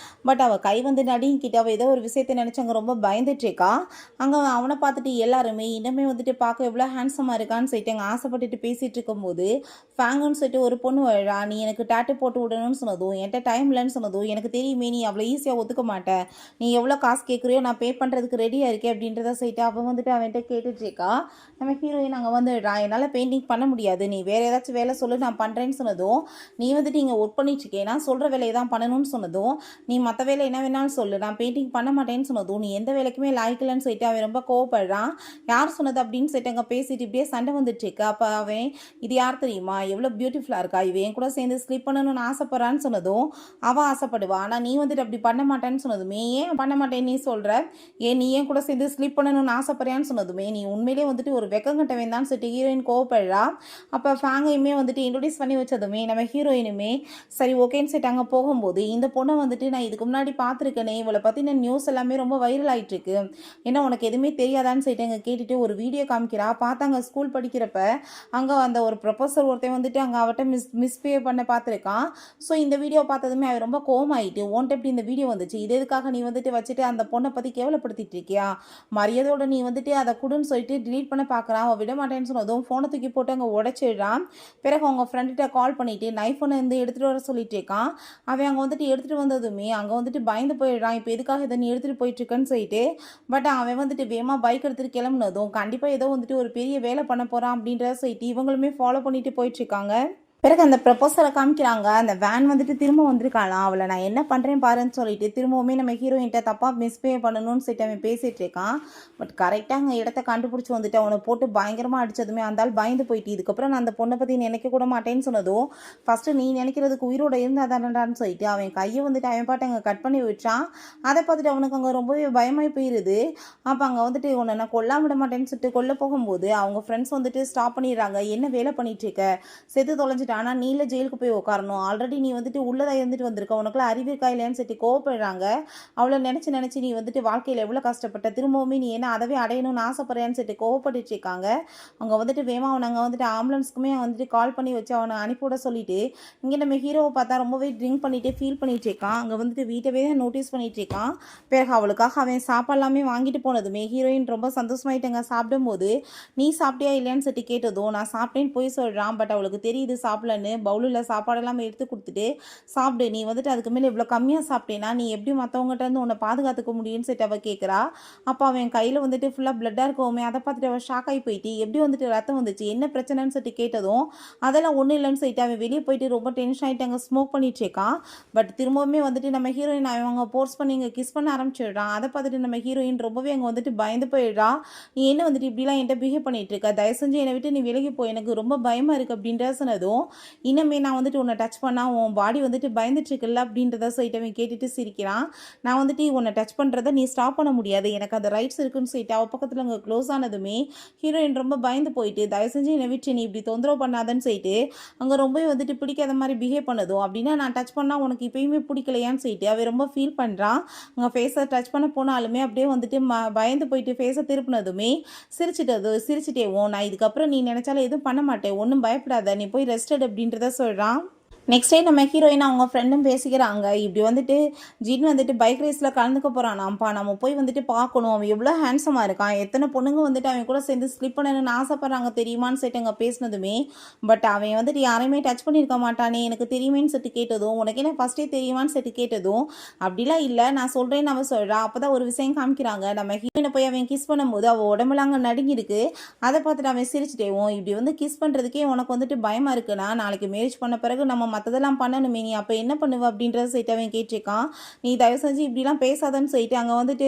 S1: பட் அவள் கை வந்து நடிங்கிட்ட அவள் ஏதோ ஒரு விஷயத்தை நினச்சி அங்கே ரொம்ப பயந்துட்டு இருக்கா. அங்கே அவனை பார்த்துட்டு எல்லாருமே இன்னுமே வந்துட்டு பார்க்க எவ்வளோ ஹேண்ட்ஸமாக இருக்கான்னு சொல்லிட்டு அங்கே ஆசைப்பட்டுட்டு பேசிகிட்டு இருக்கும்போது ஃபேங்குன்னு சொல்லிட்டு ஒரு பொண்ணு வரா, நீ எனக்கு டேட்டு போட்டு விடணும்னு சொன்னதும் என்கிட்ட டைம் இல்லைன்னு சொன்னதும் எனக்கு தெரியுமே நீ அவ்வளோ ஈஸியாக ஒத்துக்க மாட்டேன், நீ எவ்வளோ காசு கேட்குறியோ நான் பே பண்ணுறதுக்கு ரெடியாக இருக்கேன் அப்படின்றத சொல்லிட்டு அவன் வந்துட்டு அவன்கிட்ட கேட்டுட்ருக்கா. நம்ம ஹீரோயின் அங்கே வந்துடுறா, என்னால் பெயிண்டிங் பண்ண முடியாது, நீ வேறு ஏதாச்சும் வேலை சொல்லு நான் பண்ணுறேன்னு சொன்னதும் நீ வந்துட்டு இங்கே ஒர்க் பண்ணிட்டுருக்கேன் நான் சொல்கிற வேலையை தான் பண்ணணும்னு சொன்னதும் நீ மற்ற வேலை என்ன வேணாலும் சொல்லு நான் பெயிண்டிங் பண்ண மாட்டேன்னு சொன்னதும் நீ எந்த வேலைக்குமே லாய்க்கலன்னு சொல்லிட்டு அவன் ரொம்ப கோவப்படுறான். யார் சொன்னது அப்படின்னு சொல்லிட்டு அங்கே பேசிட்டு இப்படியே சண்டை வந்துட்டுருக்கு. அப்போ அவன் இது யார் தெரியுமா, எவ்வளோ பியூட்டிஃபுல்லாக இருக்கா, இவன் கூட சேர்ந்து ஸ்லிப் பண்ணணும்னு ஆசைப்படுறான்னு சொன்னதும் அவள் ஆசைப்படுவா, ஆனால் நீ வந்துட்டு அப்படி பண்ண மாட்டேன்னு சொன்னதுமே ஏன் பண்ண மாட்டேன்னு நீ சொல்கிற, ஏன் நீ ஏன் கூட சேர்ந்து ஸ்லிப் பண்ணணும்னு ஆசைப்படுறியான்னு சொன்னதுமே நீ உண்மையிலே வந்துட்டு ஒரு வெக்கங்கட்டவன் தான் சொல்லிட்டு ஹீரோயின் கோவப்படுறா. அப்போ ஃபேங்கையுமே வந்துட்டு இன்ட்ரோடியூஸ் பண்ணி வச்சதுமே நம்ம ஹீரோயினுமே சரி ஓகேன்னு சொல்லிட்டு அங்கே போகும்போது இந்த பொண்ணை வந்துட்டு நான் இதுக்கு முன்னாடி பார்த்துருக்கேனே, இவளை பற்றின நியூஸ் எல்லாமே ரொம்ப வைரல் ஆகிட்டு இருக்கு, ஏன்னா உனக்கு எதுவுமே தெரியாதான்னு சொல்லிட்டு அங்கே கேட்டுட்டு ஒரு வீடியோ காமிக்கிறா. பார்த்தாங்க ஸ்கூல் படிக்கிறப்ப அங்கே அந்த ஒரு ப்ரொஃபஸர் ஒருத்தன் வந்துட்டு அங்கே அவட்ட மிஸ்பிஹேவ் பண்ண பார்த்துருக்கான். ஸோ இந்த வீடியோ பார்த்ததுமே அவன் ரொம்ப கோவமாயிட்டு உன்ட்ட எப்படி இந்த வீடியோ வந்துச்சு, இது எதுக்காக நீ வந்துட்டு வச்சுட்டு அந்த பொண்ணை பற்றி கேவலப்படுத்திட்டு இருக்கியா, மரியாதையோட நீ வந்துட்டு அதை குடுன்னு சொல்லிட்டு டிலீட் பண்ண பார்க்குறான். அவன் விட மாட்டேன்னு சொன்னதும் ஃபோனை தூக்கி போட்டு அங்கே உடச்சிடுறான். பிறகு அவங்க ஃப்ரெண்டுகிட்ட கால் பண்ணிவிட்டு நைஃப் ஒன்று வந்து எடுத்துகிட்டு வர சொல்லிட்டு இருக்கான். அவன் அங்கே வந்துட்டு எடுத்துகிட்டு வந்ததுமே அங்கே வந்துட்டு பயந்து போயிடுறான். இப்போ எதுக்காக இதை நீ எடுத்துகிட்டு போயிட்டுருக்கன்னு சொல்லிட்டு. பட் அவன் வந்துட்டு வேகமாக பைக் எடுத்துகிட்டு கிளம்புனதும் கண்டிப்பாக ஏதோ வந்துட்டு ஒரு பெரிய வேலை பண்ண போகிறான் அப்படின்றத சொல்லிட்டு இவங்களுமே ஃபாலோ பண்ணிட்டு போயிட்டுருக்காங்க. பிறகு அந்த ப்ரப்போசலை காமிக்கிறாங்க. அந்த வேன் வந்துட்டு திரும்ப வந்திருக்காளாம். அவளை நான் என்ன பண்ணுறேன் பாருன்னு சொல்லிட்டு திரும்பவுமே நம்ம ஹீரோயின்ட்ட தப்பாக மிஸ்பிஹேவ் பண்ணணும்னு சொல்லிட்டு அவன் பேசிகிட்டு இருக்கான். பட் கரெக்டாக அங்கே இடத்த கண்டுபிடிச்சி வந்துட்டு அவனை போட்டு பயங்கரமாக அடித்ததுமே அந்த ஆள் பயந்து போயிட்டு இதுக்கப்புறம் நான் அந்த பொண்ணை பற்றி நினைக்க கூட மாட்டேன்னு சொன்னதும் ஃபஸ்ட்டு நீ நினைக்கிறதுக்கு உயிரோட இருந்தால் தானடான்னு சொல்லிட்டு அவன் கையை வந்துட்டு அவன் பாட்டு அங்கே கட் பண்ணி விட்டான். அதை பார்த்துட்டு அவனுக்கு அங்கே ரொம்பவே பயமாகி போயிடுது. அப்போ அங்கே வந்துட்டு உன்னை நான் கொல்லாம விட மாட்டேன்னு சொல்லிட்டு கொல்ல போகும்போது அவங்க ஃப்ரெண்ட்ஸ் வந்துட்டு ஸ்டாப் பண்ணிடுறாங்க. என்ன வேலை பண்ணிட்டு இருக்க, செத்து தொலைஞ்சிட்டு ஆனால் நீ இல்லை ஜெயிலுக்கு போய் உட்காரணும், ஆல்ரெடி நீ வந்துட்டு உள்ளதாக இருந்துட்டு வந்திருக்க, உனக்குள்ள அறிவு இருக்கா இல்லையான்னு சொல்லி கோவப்படுறாங்க. அவளை நினச்சி நீ வந்துட்டு வாழ்க்கையில் எவ்வளோ கஷ்டப்பட்ட, திரும்பவுமே நீ என்ன அதவே அடையணும்னு ஆசைப்படுறேன்னு சொல்லிட்டு கோவப்பட்டுட்டு இருக்காங்க. அவங்க வந்துட்டு வேமா அவனை அங்கே வந்துட்டு ஆம்புலன்ஸ்க்குமே வந்துட்டு கால் பண்ணி வச்சு அவனை அனுப்பிவிட சொல்லிட்டு இங்கே நம்ம ஹீரோவை பார்த்தா ரொம்பவே ட்ரிங்க் பண்ணிட்டு ஃபீல் பண்ணிட்டு இருக்கான். அங்கே வந்துட்டு வீட்டவே நோட்டீஸ் பண்ணிட்டு இருக்கான். பிறகு அவளுக்காக அவன் சாப்பாடுலாமே வாங்கிட்டு போனதுமே ஹீரோயின் ரொம்ப சந்தோஷமாயிட்டாங்க. சாப்பிடும்போது நீ சாப்பிட்டியா இல்லையான்னு சொல்லி கேட்டதும் நான் சாப்பிட்டேன்னு போய் சொல்கிறான். பட் அவளுக்கு தெரியுது சாப்பிடலன்னு. பவுலில் சாப்பாடெல்லாம் எடுத்து கொடுத்துட்டு சாப்பிடு, நீ வந்துட்டு அதுக்கு மேலே இவ்வளோ கம்மியாக சாப்பிட்டேன்னா நீ எப்படி மற்றவங்ககிட்ட இருந்து உன்னை பாதுகாத்துக்க முடியும்னு சொல்லிட்டு அவள் கேட்குறா. அப்போ அவன் கையில் வந்துட்டு ஃபுல்லாக பிளட்டாக இருக்கவுமே அதை பார்த்துட்டு அவள் ஷாக் ஆகி போயிட்டு எப்படி வந்துட்டு ரத்தம் வந்துச்சு, என்ன பிரச்சனைன்னு சொல்லிட்டு கேட்டதும் அதெல்லாம் ஒன்றும் இல்லைன்னு சொல்லிட்டு அவன் வெளியே போயிட்டு ரொம்ப டென்ஷன் ஆகிட்டு அங்கே ஸ்மோக் பண்ணிட்டு இருக்கான். பட் திரும்பவுமே வந்துட்டு நம்ம ஹீரோயின் அவங்க போர்ஸ் பண்ணி இங்கே கிஸ் பண்ண ஆரம்பிச்சிடுறான். அதை பார்த்துட்டு நம்ம ஹீரோயின் ரொம்பவே அங்கே வந்துட்டு பயந்து போயிடுறா. நீ என்ன வந்துட்டு இப்படிலாம் என்கிட்ட பிஹேவ் பண்ணிட்டு இருக்க, தயவு செஞ்சு என்னை விட்டு நீ விலகி போய், எனக்கு ரொம்ப பயமாக இருக்குது அப்படின்ற சொன்னதும் இன்னமே நான் வந்துட்டு உன்னை டச் பண்ணால் உன் பாடி வந்துட்டு பயந்துட்டுருக்குல்ல அப்படின்றத சொல்லிட்டு அவன் கேட்டுட்டு சிரிக்கிறான். நான் வந்துட்டு உன்னை டச் பண்ணுறதை நீ ஸ்டாப் பண்ண முடியாது, எனக்கு அந்த ரைட்ஸ் இருக்குன்னு சொல்லிட்டு அவள் பக்கத்தில் அங்கே க்ளோஸ் ஆனதுமே ஹீரோயின் ரொம்ப பயந்து போயிட்டு தயவு செஞ்சு என்னை விட்டு நீ இப்படி தொந்தரவு பண்ணாதன்னு சொல்லிட்டு அங்கே ரொம்பவே வந்துட்டு பிடிக்காத மாதிரி பிஹேவ் பண்ணதும் அப்படின்னா நான் டச் பண்ணால் உனக்கு இப்போயுமே பிடிக்கலையான்னு சொல்லிட்டு அவன் ரொம்ப ஃபீல் பண்ணுறான். அங்கே ஃபேஸை டச் பண்ண போனாலுமே அப்படியே வந்துட்டு பயந்து போயிட்டு ஃபேஸை திருப்பினதுமே சிரிச்சிட்டேவும் நான் இதுக்கப்புறம் நீ நினச்சாலும் எதுவும் பண்ண மாட்டேன், ஒன்றும் பயப்படாத, நீ போய் ரெஸ்டட் அப்படின்றத சொல்கிறான். நெக்ஸ்ட் டே நம்ம ஹீரோயின் அவங்க ஃப்ரெண்டும் பேசிக்கிறாங்க. இப்படி வந்துட்டு ஜின் வந்துட்டு பைக் ரேஸில் கலந்துக்க போகிறானாம்ப்பா, நம்ம போய் வந்துட்டு பார்க்கணும், அவன் எவ்வளோ ஹேண்ட்ஸமாக இருக்கான், எத்தனை பொண்ணுங்க வந்துட்டு அவன் கூட சேர்ந்து ஸ்லிப் பண்ணணும்னு ஆசைப்பட்றாங்க தெரியுமான்னு சொல்லிட்டு அங்கே பேசினதுமே பட் அவன் வந்துட்டு யாரையுமே டச் பண்ணியிருக்க மாட்டானே எனக்கு தெரியுமேன்னு சொல்லிட்டு கேட்டதும் உனக்கு என்ன ஃபஸ்ட்டே தெரியுமான்னு சொல்லிட்டு கேட்டதும் அப்படிலாம் இல்லை நான் சொல்கிறேன்னு அவன் சொல்கிறா. அப்போ தான் ஒரு விஷயம் காமிக்கிறாங்க. நம்ம ஹீரோயினை போய் அவன் கிஸ் பண்ணும்போது அவள் உடம்புல அங்கே நடுங்கிருக்கு. அதை பார்த்துட்டு அவன் சிரிச்சிட்டேவும் இப்படி வந்து கிஸ் பண்ணுறதுக்கே உனக்கு வந்துட்டு பயமாக இருக்குன்னா நாளைக்கு மேரேஜ் பண்ண பிறகு நம்ம மற்றதெல்லாம் பண்ணணுமே, நீ அப்போ என்ன பண்ணுவ அப்படின்றத சொல்லிட்டு அவன் கேட்டிருக்கான். நீ தயவு செஞ்சு இப்படிலாம் பேசாதன்னு சொல்லிட்டு அங்கே வந்துட்டு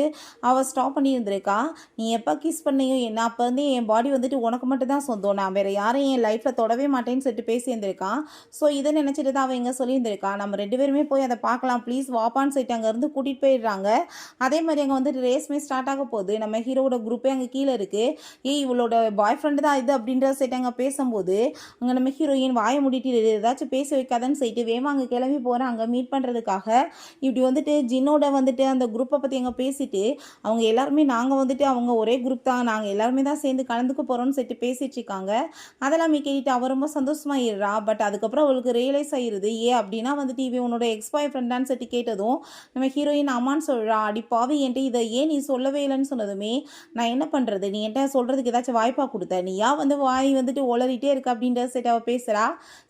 S1: அவள் ஸ்டாப் பண்ணி இருந்திருக்கா. நீ எப்போ கிஸ் பண்ணியோ என்ன அப்போ வந்து என் பாடி வந்துட்டு உனக்கு மட்டும் தான் சொந்தம், நான் வேறு யாரையும் என் லைஃப்பில் தொடவே மாட்டேன்னு சொல்லிட்டு பேசியிருந்திருக்கான். ஸோ இதை நினச்சிட்டு தான் அவன் இங்கே சொல்லியிருந்திருக்கா. நம்ம 2 பேருமே போய் அதை பார்க்கலாம் ப்ளீஸ் வாப்பான்னு சொல்லிட்டு அங்கேருந்து கூட்டிகிட்டு போயிடுறாங்க. அதே மாதிரி அங்கே வந்துட்டு ரேஸ்மே ஸ்டார்ட் ஆக போகுது. நம்ம ஹீரோட குரூப்பே அங்கே கீழே இருக்குது. இவளோட பாய் ஃப்ரெண்டு தான் இது அப்படின்றத சொல்லிட்டு அங்கே பேசும்போது அங்கே நம்ம ஹீரோயின் வாயை மூடிட்டு ஏதாச்சும் பேச வைக்காதன்னு சொல்லிட்டு வேமா அங்கே கிளம்பி போகிறாங்க மீட் பண்ணுறதுக்காக. இப்படி வந்துட்டு ஜின்னோட வந்துட்டு அந்த குரூப்பை பற்றி அங்கே பேசிட்டு அவங்க எல்லாருமே நாங்கள் வந்துட்டு அவங்க ஒரே குரூப் தான், நாங்கள் எல்லாருமே தான் சேர்ந்து கலந்துக்க போகிறோம்னு சொல்லிட்டு பேசிட்டு இருக்காங்க. அதெல்லாமே கேட்டுட்டு அவள் ரொம்ப சந்தோஷமாயிடுறா. பட் அதுக்கப்புறம் அவளுக்கு ரியலைஸ் ஆகிடுது அப்படின்னா வந்துட்டு இவன் உன்னோட எக்ஸ் பாய் ஃப்ரெண்டான்னு சொல்லிட்டு கேட்டதும் நம்ம ஹீரோயின் அம்மான்னு சொல்கிறா. அடி பாவி என்கிட்ட இதை ஏன் நீ சொல்லவே இல்லைன்னு சொன்னதுமே நான் என்ன பண்ணுறது, நீ என்கிட்ட சொல்கிறதுக்கு ஏதாச்சும் வாய்ப்பாக கொடுத்த, நீயா வந்து வாய் வந்துட்டு உளறிட்டே இருக்க அப்படின்ற சொல்லிட்டு அவள் பேசுகிறா.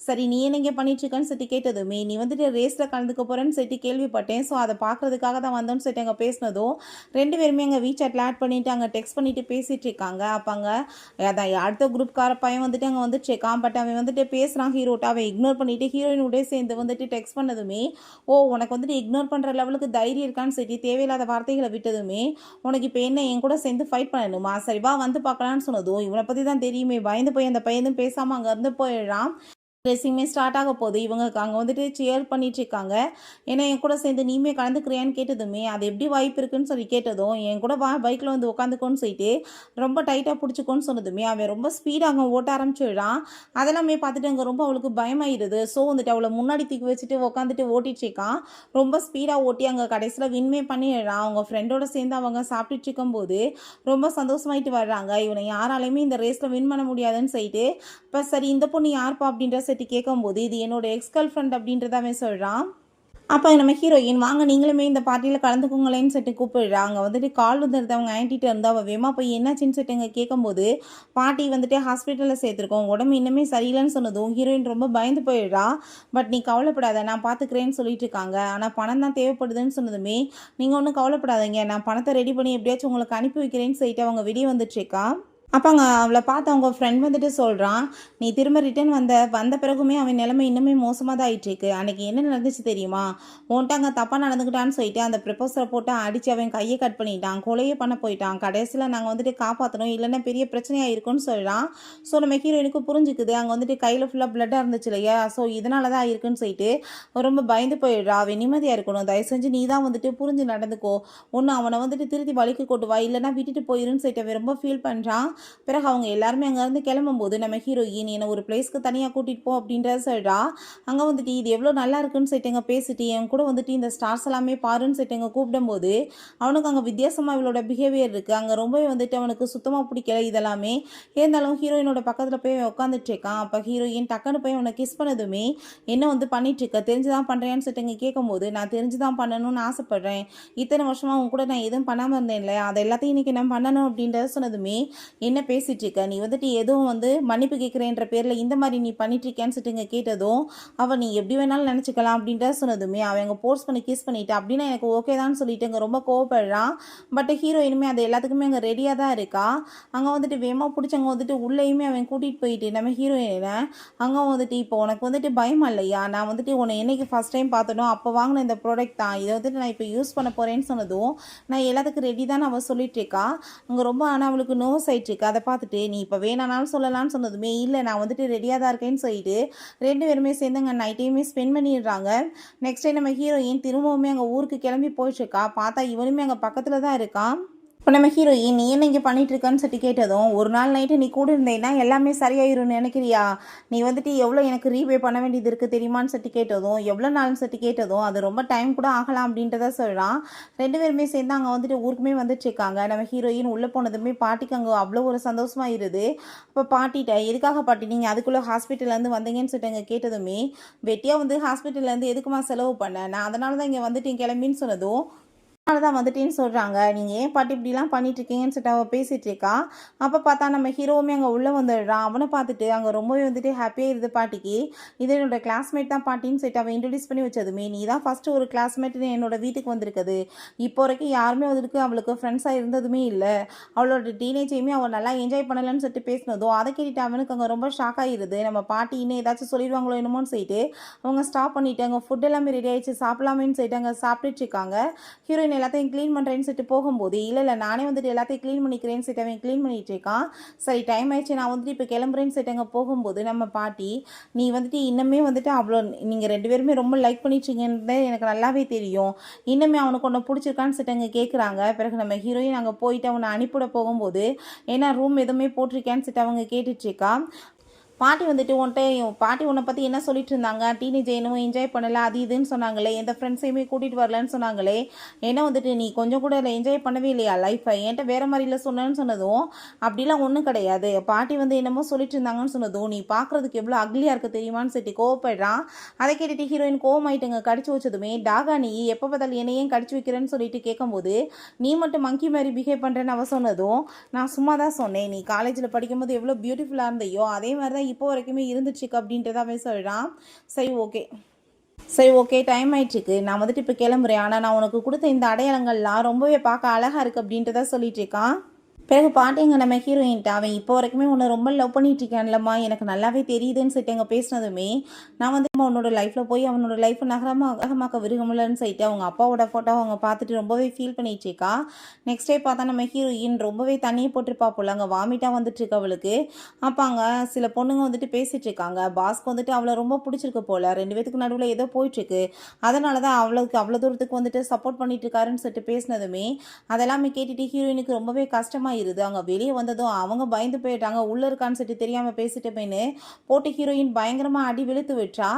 S1: சரி நீ என்ன இங்கே பண்ணிட்டுருக்கான்னு சொல்லிட்டு கேட்டதுமே நீ வந்துட்டு ரேஸில் கலந்துக்க போகிறேன்னு சொல்லிட்டு கேள்விப்பட்டேன், ஸோ அதை பார்க்குறதுக்காக தான் வந்தோன்னு சொல்லிட்டு அங்கே பேசினதும் 2 பேருமே அங்கே வீசாட்டில் ஆட் பண்ணிவிட்டு அங்கே டெக்ஸ்ட் பண்ணிவிட்டு பேசிகிட்டு இருக்காங்க. அப்போ அங்கே அதான் அடுத்த குரூப்கார பையன் வந்துட்டு அங்கே வந்துட்டு இருக்கான். பட் அவன் வந்துட்டு பேசுகிறான் ஹீரோட்ட, அவன் இக்னோர் பண்ணிவிட்டு ஹீரோயினுடைய சேர்ந்து வந்துட்டு டெக்ஸ்ட் பண்ணதுமே உனக்கு வந்துட்டு இக்னோர் பண்ணுற லெவலுக்கு தைரியம் இருக்கான்னு சொல்லி தேவையில்லாத வார்த்தைகளை விட்டதுமே உனக்கு இப்போ என்ன என் கூட சேர்ந்து ஃபைட் பண்ணணுமா, சரி வா வந்து பார்க்கலான்னு சொன்னதும் இவனை பற்றி தான் தெரியுமே பயந்து போய் அந்த பையனும் பேசாமல் அங்கேருந்து போயிடுறான். ரேசிங்குமே ஸ்டார்ட் ஆக போகுது. இவங்க அங்கே வந்துட்டு சேர் பண்ணிட்டு இருக்காங்க. ஏன்னா என் கூட சேர்ந்து நீமே கலந்துக்கிறியான்னு கேட்டதுமே அது எப்படி வாய்ப்பு இருக்குன்னு சொல்லி கேட்டதும் என் கூட வா பைக்கில் வந்து உட்காந்துக்கோன்னு சொல்லிட்டு ரொம்ப டைட்டாக பிடிச்சிக்கோன்னு சொன்னதுமே அவன் ரொம்ப ஸ்பீடாக அங்கே ஓட்ட ஆரம்பிச்சிடுறான். அதெல்லாமே பார்த்துட்டு அங்கே ரொம்ப அவளுக்கு பயமாயிருது. ஸோ வந்துட்டு அவளை முன்னாடி தூக்கி வச்சுட்டு உட்காந்துட்டு ஓட்டிட்டு இருக்கான். ரொம்ப ஸ்பீடாக ஓட்டி அங்கே கடைசியில் வின்மே பண்ணிடுறான். அவங்க ஃப்ரெண்டோட சேர்ந்து அவங்க சாப்பிட்டுட்டு இருக்கும்போது ரொம்ப சந்தோஷமாயிட்டு வர்றாங்க. இவனை யாராலையுமே இந்த ரேஸில் வின் பண்ண முடியாதுன்னு சொல்லிட்டு இப்போ சரி இந்த பொண்ணு யார்ப்பா அப்படின்ற கேட்கும்போது இது என்னோட எக்ஸ் கேர்ள் ஃப்ரெண்ட் அப்படின்றத அவன் சொல்கிறான். அப்போ நம்ம ஹீரோயின் வாங்க நீங்களுமே இந்த பார்ட்டியில் கலந்துக்கோங்களேன்னு சொல்லிட்டு கூப்பிடுறா. அங்கே வந்துட்டு கால் வந்துடுது அவங்க ஆன்ட்டிட்ட இருந்து. அவள் வேகமாக போய் என்னாச்சுன்னு சொல்லிட்டு இங்கே கேட்கும்போது, பாட்டி வந்துட்டு ஹாஸ்பிட்டலில் சேர்த்துருக்கோம், உடம்பு இன்னுமே சரியில்லைன்னு சொன்னதும் ஹீரோயின் ரொம்ப பயந்து போயிடுறா. பட் நீ கவலைப்படாத, நான் பார்த்துக்கிறேன்னு சொல்லிட்டு இருக்காங்க. ஆனால் பணம் தான் தேவைப்படுதுன்னு சொன்னதுமே, நீங்கள் ஒன்றும் கவலைப்படாதீங்க, நான் பணத்தை ரெடி பண்ணி எப்படியாச்சும் உங்களுக்கு அனுப்பி வைக்கிறேன்னு சொல்லிட்டு அவங்க வெளியே வந்துட்டுருக்கா. அப்பங்க அவள பார்த்து அவங்க ஃப்ரெண்ட் வந்துட்டு சொல்றான், "நீ திரும்ப ரிட்டர்ன் வந்த பிறகுமே அவன் நிலைமை இன்னுமே மோசமா தான் ஆயிட்டுருக்கு. அன்னைக்கு என்ன நடந்துச்சு தெரியுமா? உன்ட்ட அங்க தப்பா நடந்துக்கிட்டான்னு சொல்லிட்டு அந்த ப்ரப்போசர போட்டு அடிச்சு அவன் கைய கட் பண்ணிட்டான். கொலையே பண்ண போயிட்டான். கடைசியில நாங்க வந்துட்டு காப்பாத்தணும். இல்லன்னா பெரிய பிரச்சனையா இருக்கும்னு சொல்றான்." ஸோ நம்ம ஹீரோயினுக்கு புரிஞ்சுக்குது. அங்க வந்துட்டு கையில ஃபுல்லா பிளட்டா இருந்துச்சு இல்லையா? ஸோ இதனால தான் இருக்குன்னு சொல்லிட்டு ரொம்ப பயந்து போயிடுறா. அவன் நிம்மதியா இருக்கணும். தயவு செஞ்சு நீ தான் வந்துட்டு புரிஞ்சு நடந்துக்கோ. ஒண்ணு அவன வந்துட்டு திருத்தி வழிக்கு கொண்டு வா. இல்லன்னா விட்டுட்டு போயிருன்னு சொல்லிட்டு அவன் ரொம்ப ஃபீல் பண்றான். பிறகு அவங்க எல்லாருமே அங்கேருந்து கிளம்பும்போது நம்ம ஹீரோயின் என்னை ஒரு பிளேஸ்க்கு தனியாக கூட்டிகிட்டு போ அப்படின்றத சொல்கிறா. அங்கே வந்துட்டு இது எவ்வளோ நல்லா இருக்குன்னு சொல்லிட்டுங்க பேசிட்டு என் கூட வந்துட்டு இந்த ஸ்டார்ஸ் எல்லாமே பாருன்னு சொல்லிட்டுங்க கூப்பிடும்போது அவனுக்கு அங்கே வித்தியாசமாக இவளோட பிஹேவியர் இருக்குது. அங்கே ரொம்பவே வந்துட்டு அவனுக்கு சுத்தமாக பிடிக்கல இதெல்லாமே. இருந்தாலும் ஹீரோயினோட பக்கத்தில் போய் உட்காந்துட்டு இருக்கான். அப்போ ஹீரோயின் டக்குன்னு போய் அவனை கிஸ் பண்ணதுமே என்ன வந்து பண்ணிட்டு இருக்க, தெரிஞ்சுதான் பண்ணுறேன்னு சொல்லிட்டு கேட்கும்போது, நான் தெரிஞ்சுதான் பண்ணணும்னு ஆசைப்பட்றேன். இத்தனை வருஷமாக உன் கூட நான் எதுவும் பண்ணாமல் இருந்தேன் இல்லை, அதை எல்லாத்தையும் இன்னைக்கு நான் பண்ணணும் அப்படின்றத சொன்னதுமே, என்ன பேசிட்டு இருக்க, நீ வந்துட்டு எதுவும் வந்து மன்னிப்பு கேட்குறேன்ற பேரில் இந்த மாதிரி நீ பண்ணிட்டு இருக்கேன்னு சொல்லிட்டு கேட்டதும் அவள் நீ எப்படி வேணாலும் நினச்சிக்கலாம் அப்படின்ற சொன்னதுமே அவங்க போர்ஸ் பண்ணி கிஸ் பண்ணிட்டு அப்படின்னா எனக்கு ஓகே தான் சொல்லிட்டு அங்கே ரொம்ப கோவப்படுறான். பட் ஹீரோயினுமே அது எல்லாத்துக்குமே அங்கே ரெடியாக தான் இருக்கா. அங்கே வந்துட்டு வேகமாக பிடிச்சவங்க வந்துட்டு உள்ளேயுமே அவன் கூட்டிகிட்டு போயிட்டு நம்ம ஹீரோயினை அங்கே வந்துட்டு இப்போ உனக்கு வந்துட்டு பயமா இல்லையா, நான் வந்துட்டு உன்னை என்னைக்கு ஃபஸ்ட் டைம் பார்த்தனோ அப்போ வாங்கின இந்த ப்ராடக்ட் தான், இதை வந்துட்டு நான் இப்போ யூஸ் பண்ண போகிறேன்னு சொன்னதும் நான் எல்லாத்துக்கும் ரெடி தான் அவள் சொல்லிட்டு இருக்கா. அங்கே ரொம்ப ஆனால் அவளுக்கு நோஸ் ஆயிட்டு இருக்கு. அதை பார்த்துட்டு நீ இப்போ வேணானாலும் சொல்லலாம்னு சொன்னதுமே இல்லை நான் வந்துட்டு ரெடியாக தான் இருக்கேன்னு சொல்லிட்டு 2 பேருமே சேர்ந்து அங்கே நைட்டையுமே ஸ்பெண்ட் பண்ணிடுறாங்க. நெக்ஸ்ட் டே நம்ம ஹீரோயின் திரும்பவுமே அங்கே ஊருக்கு கிளம்பி போயிட்டுருக்கா. பார்த்தா இவனுமே அங்கே பக்கத்தில் தான் இருக்கான். இப்போ நம்ம ஹீரோயின் நீ என்ன இங்கே பண்ணிட்டு இருக்கான்னு சொல்லி கேட்டதும், ஒரு நாள் நைட்டு நீ கூட இருந்தேன்னா எல்லாமே சரியாயிரும்னு நினைக்கிறியா, நீ வந்துட்டு எவ்வளோ எனக்கு ரீபே பண்ண வேண்டியது இருக்குது தெரியுமான்னு சொல்லி கேட்டதும், எவ்வளோ நாள்னு சொல்லி கேட்டதும் அது ரொம்ப டைம் கூட ஆகலாம் அப்படின்றத சொல்கிறான். 2 பேருமே சேர்ந்து அங்கே வந்துட்டு ஊருக்குமே வந்துட்டு இருக்காங்க. நம்ம ஹீரோயின் உள்ளே போனதுமே பாட்டிக்கு அங்கே அவ்வளோ ஒரு சந்தோஷமாக இருது. அப்போ பாட்டிட்ட எதுக்காக பாட்டி நீங்கள் அதுக்குள்ளே ஹாஸ்பிட்டல்லேருந்து வந்தீங்கன்னு சொல்லிட்டு அங்கே கேட்டதுமே, வெட்டியாக வந்து ஹாஸ்பிட்டல்லேருந்து எதுக்குமா செலவு பண்ணேன், நான் அதனால தான் இங்கே வந்துட்டு கிளம்பின்னு சொன்னதும், அதனால தான் வந்துட்டேன்னு சொல்கிறாங்க. நீங்கள் ஏன் பாட்டி இப்படிலாம் பண்ணிட்டுருக்கீங்கன்னு சொல்லிட்டு அவள் பேசிகிட்டு இருக்கா. அப்போ பார்த்தா நம்ம ஹீரோவுமே அங்கே உள்ளே வந்துடுறான். அவனை பார்த்துட்டு அங்கே ரொம்பவே வந்துட்டு ஹாப்பியாக இருது பாட்டிக்கு. இது என்னோட கிளாஸ்மேட் தான் பாட்டின்னு சொல்லிட்டு அவன் இன்ட்ரடியூஸ் பண்ணி வச்சதுமே, நீ தான் ஃபஸ்ட்டு ஒரு கிளாஸ்மேட்னு என்னோட வீட்டுக்கு வந்திருக்குது. இப்போ வரைக்கும் யாருமே வந்துருக்கு அவளுக்கு ஃப்ரெண்ட்ஸாக இருந்ததுமே இல்லை. அவளோட டீனேஜையுமே அவள் நல்லா என்ஜாய் பண்ணலன்னு சொல்லிட்டு பேசினதும் அதை கேட்டுட்டு அவனுக்கு அங்கே ரொம்ப ஷாக் ஆகிடுது. நம்ம பாட்டி இன்னும் ஏதாச்சும் சொல்லிடுவாங்களோ என்னமோன்னு சொல்லிட்டு அவங்க ஸ்டாப் பண்ணிவிட்டு அங்கே ஃபுட் எல்லாமே ரெடி ஆகிடுச்சு சாப்பிடலாமேன்னு சொல்லிட்டு அங்கே சாப்பிட்டுட்டு இருக்காங்க. ஹீரோயின் எல்லாத்தையும் க்ளீன் பண்ணுறேன்னு சொல்லிட்டு போகும்போது, இல்லை நானே வந்துட்டு எல்லாத்தையும் க்ளீன் பண்ணிக்கிறேன்னு சொல்லிட்டு அவன் க்ளீன் பண்ணிட்டு இருக்கான். சரி டைம் ஆயிடுச்சு நான் வந்துட்டு இப்போ கிளம்புறேன்னு சொல்லிட்டு அங்கே போகும்போது நம்ம பாட்டி, நீ வந்துட்டு இன்னுமே வந்துட்டு அவ்வளோ நீங்கள் 2 பேருமே ரொம்ப லைக் பண்ணிட்டீங்கன்னு எனக்கு நல்லாவே தெரியும், இன்னுமே அவனுக்கு ஒன்று பிடிச்சிருக்கான்னு சொல்லிட்டு அங்கே கேட்குறாங்க. பிறகு நம்ம ஹீரோயின் அங்கே போயிட்டு அவனை அனுப்பிவிட போகும்போது, ஏன்னா ரூம் எதுவுமே போட்டிருக்கேன்னு சொல்லிட்டு அவங்க கேட்டுட்ருக்கா. பாட்டி வந்துட்டு பாட்டி உன்னை பற்றி என்ன சொல்லிட்டு இருந்தாங்க, டீனேஜ் என்னமோ என்ஜாய் பண்ணலை அது இதுன்னு சொன்னாங்களே, எந்த ஃப்ரெண்ட்ஸையுமே கூட்டிகிட்டு வரலன்னு சொன்னாங்களே, ஏன்னா வந்துட்டு நீ கொஞ்சம் கூட இல்லை என்ஜாய் பண்ணவே இல்லையா லைஃப்பை, என்கிட்ட வேறு மாதிரில சொன்னேன்னு சொன்னதும், அப்படிலாம் ஒன்றும் கிடையாது, பாட்டி வந்து என்னமோ சொல்லிட்டு இருந்தாங்கன்னு சொன்னதும், நீ பார்க்குறதுக்கு எவ்வளோ அக்லியாக இருக்க தெரியுமான்னு சொல்லிட்டு கோவப்படுறான். அதை கேட்டுட்டு ஹீரோயின் கோவமாயிட்டுங்க கடிச்சு வச்சதுமே, டாகா நீ எப்போ பார்த்தாலும் என்னையும் கடிச்சு வைக்கிறேன்னு சொல்லிட்டு கேட்கும்போது, நீ மட்டும் மங்கி மாதிரி பிஹேவ் பண்ணுறேன்னு அவ சொன்னதும், நான் சும்மா தான் சொன்னேன், நீ காலேஜில் படிக்கும்போது எவ்வளோ பியூட்டிஃபுல்லாக இருந்தையோ அதே மாதிரி தான் இப்போ வரைக்குமே இருந்துச்சுக்கு அப்படின்றத அவன் சொல்கிறான். சரி ஓகே டைம் ஆயிடுச்சுக்கு நான் வந்துட்டு இப்போ கிளம்புறேன், ஆனால் நான் உனக்கு கொடுத்த இந்த அடையாளங்கள்லாம் ரொம்பவே பார்க்க அழகாக இருக்குது அப்படின்றத சொல்லிட்டு இருக்கான். பிறகு பாட்டிங்க நம்ம ஹீரோயின்ட்ட அவன் இப்போ வரைக்குமே உன்னை ரொம்ப லவ் பண்ணிட்டு இருக்கான்லம்மா, எனக்கு நல்லாவே தெரியுதுன்னு சொல்லிட்டு அங்கே பேசினதுமே, நான் வந்து உன்னோட லைஃப்பில் போய் அவனோட லைஃப்பை நகரமாக்க விரும்பலன்னு சொல்லிட்டு அவங்க அப்பாவோட ஃபோட்டோ அவங்க பார்த்துட்டு ரொம்பவே ஃபீல் பண்ணிட்டு இருக்கா. நெக்ஸ்ட் டே பார்த்தா நம்ம ஹீரோயின் ரொம்பவே தண்ணியை போட்டிருப்பா போல, அங்கே வாமிட்டாக வந்துட்டு இருக்கு அவளுக்கு. அப்போ அங்கே சில பொண்ணுங்க வந்துட்டு பேசிட்டு இருக்காங்க. பாஸ்க்கு வந்துட்டு அவளை ரொம்ப பிடிச்சிருக்கு போல, 2 பேத்துக்கு நடுவில் ஏதோ போயிட்டுருக்கு, அதனால தான் அவளுக்கு அவ்வளோ தூரத்துக்கு வந்துட்டு சப்போர்ட் பண்ணிட்டு இருக்காருன்னு சொல்லிட்டு பேசினதுமே, அதெல்லாமே கேட்டுட்டு ஹீரோயினுக்கு ரொம்பவே கஷ்டமாக ஆயிருது. அங்கே வெளியே வந்ததும் அவங்க பயந்து போயிட்டாங்க. உள்ளே இருக்கான்னு சொல்லிட்டு தெரியாமல் பேசிட்டப்பேன்னு போட்டு ஹீரோயின் பயங்கரமாக அடி வெளுத்து விட்டா.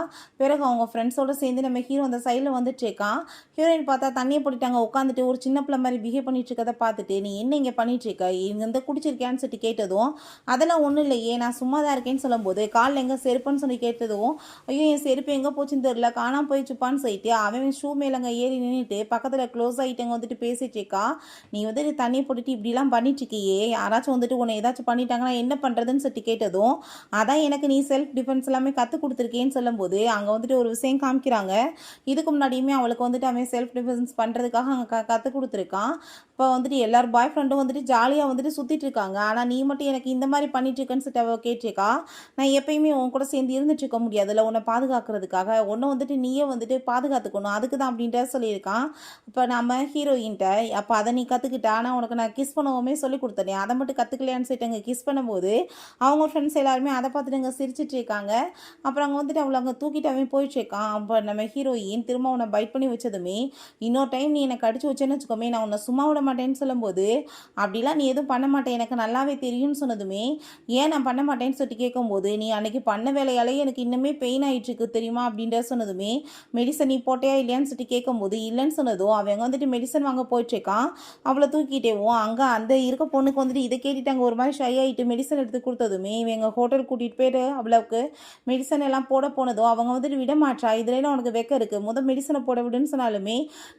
S1: பிறகு அவங்க ஃப்ரெண்ட்ஸோடு சேர்ந்து நம்ம ஹீரோ அந்த சைடில் வந்துட்டுருக்கான். ஹீரோயின் பார்த்தா தண்ணியை போட்டுட்டாங்க உட்காந்துட்டு ஒரு சின்ன பிள்ளை மாதிரி பிஹேவ் பண்ணிட்டு இருக்கதை பார்த்துட்டு, நீ என்ன இங்கே பண்ணிட்டு இருக்க, இங்கே வந்து குடிச்சிருக்கியான்னு சொல்லிட்டு கேட்டதும், அதெல்லாம் ஒன்றும் இல்லையே நான் சும்மா தான் இருக்கேன்னு சொல்லும்போது, காலில் எங்கே செருப்புன்னு சொல்லி கேட்டதும், ஐயோ என் செருப்பு எங்கே போச்சுன்னு தெரியல காணாமல் போயிடுச்சுப்பான்னு சொல்லிட்டு அவன் ஷூ மேலங்க ஏறி நின்றுட்டு பக்கத்தில் க்ளோஸ் ஆகிட்டவங்க வந்துட்டு பேசிட்டு இருக்கா. நீ வந்துட்டு தண்ணியை போட்டுட்டு இப்படிலாம் பண்ணிட்டு இருக்கியே, யாராச்சும் வந்துட்டு உன்னை ஏதாச்சும் பண்ணிட்டாங்கன்னா என்ன பண்ணுறதுன்னு சொல்லிட்டு கேட்டதும், அதான் எனக்கு நீ செல்ஃப் டிஃபென்ஸ் எல்லாமே கற்றுக் கொடுத்துருக்கேன்னு சொல்லும்போது அங்கே வந்துட்டு ஒரு விஷயம் காமிக்கிறாங்க. இதுக்கு முன்னாடியுமே அவளுக்கு வந்துட்டு அவன் செல்ஃப் டிஃபென்ஸ் பண்ணுறதுக்காக அங்கே கற்றுக் கொடுத்துருக்கான். இப்போ வந்துட்டு எல்லார் பாய் ஃப்ரெண்டும் வந்துட்டு ஜாலியாக வந்துட்டு சுற்றிட்டு இருக்காங்க. ஆனால் நீ மட்டும் எனக்கு இந்த மாதிரி பண்ணிட்டு இருக்கேன்னு சொல்லிட்டு அவள் கேட்டிருக்கா. நான் எப்பயுமே உன் கூட சேர்ந்து இருந்துட்டு இருக்க முடியாதுல்ல உன்னை பாதுகாக்கிறதுக்காக, ஒன்று வந்துட்டு நீயே வந்துட்டு பாதுகாத்துக்கணும் அதுக்கு தான் அப்படின்ட்டு சொல்லியிருக்கான். இப்போ நம்ம ஹீரோயின்ட்ட அப்போ அதை நீ கற்றுக்கிட்டா, ஆனால் உனக்கு நான் கிஸ் பண்ணவுமே சொல்லி கொடுத்தனே அதை மட்டும் கற்றுக்கலையான்னு சொல்லிட்டு அங்கே கிஸ் பண்ணும்போது அவங்க ஃப்ரெண்ட்ஸ் எல்லாருமே அதை பார்த்துட்டு அங்கே சிரிச்சிட்டு இருக்காங்க. அப்புறம் அங்கே வந்துட்டு அவளை அங்கே தூக்கிட்டு அவன் போயிட்டுருக்கான். அப்போ நம்ம ஹீரோயின் திரும்ப உன்னை பைட் பண்ணி வச்சதுமே, இன்னொரு டைம் நீ என்னை கடிச்சு வச்சேன்னு வச்சுக்கோமே நான் உன்னை சும்மா விட மாட்டேன்னு சொல்லும்போது, அப்படிலாம் நீ எதுவும் பண்ண மாட்டேன் எனக்கு நல்லாவே தெரியும்னு சொன்னதுமே, ஏன் நான் பண்ண மாட்டேன்னு சொல்லிட்டு கேட்கும்போது, நீ அன்னைக்கு பண்ண வேலையாலேயே எனக்கு இன்னுமே பெயின் ஆகிட்டு இருக்கு தெரியுமா அப்படின்ற சொன்னதுமே, மெடிசன் நீ போட்டையா இல்லையான்னு சொல்லிட்டு கேட்கும்போது இல்லைன்னு சொன்னதும் அவங்க வந்துட்டு மெடிசன் வாங்க போயிட்டுருக்கான். அவளை தூக்கிட்டேவும் அங்கே அந்த இருக்க பொண்ணுக்கு வந்துட்டு இதை கேட்டுட்டு அங்கே ஒரு மாதிரி ஷை ஆகிட்டு மெடிசன் எடுத்து கொடுத்ததுமே இவங்க ஹோட்டல் கூட்டிகிட்டு போயிட்டு அவளுக்கு மெடிசன் எல்லாம் போட போனதும் அவங்க வந்துட்டு விட மாட்டா. இதுல உனக்கு வெக்க இருக்குது முதல் மெடிசனை போட விடுன்னு சொன்னாலுமே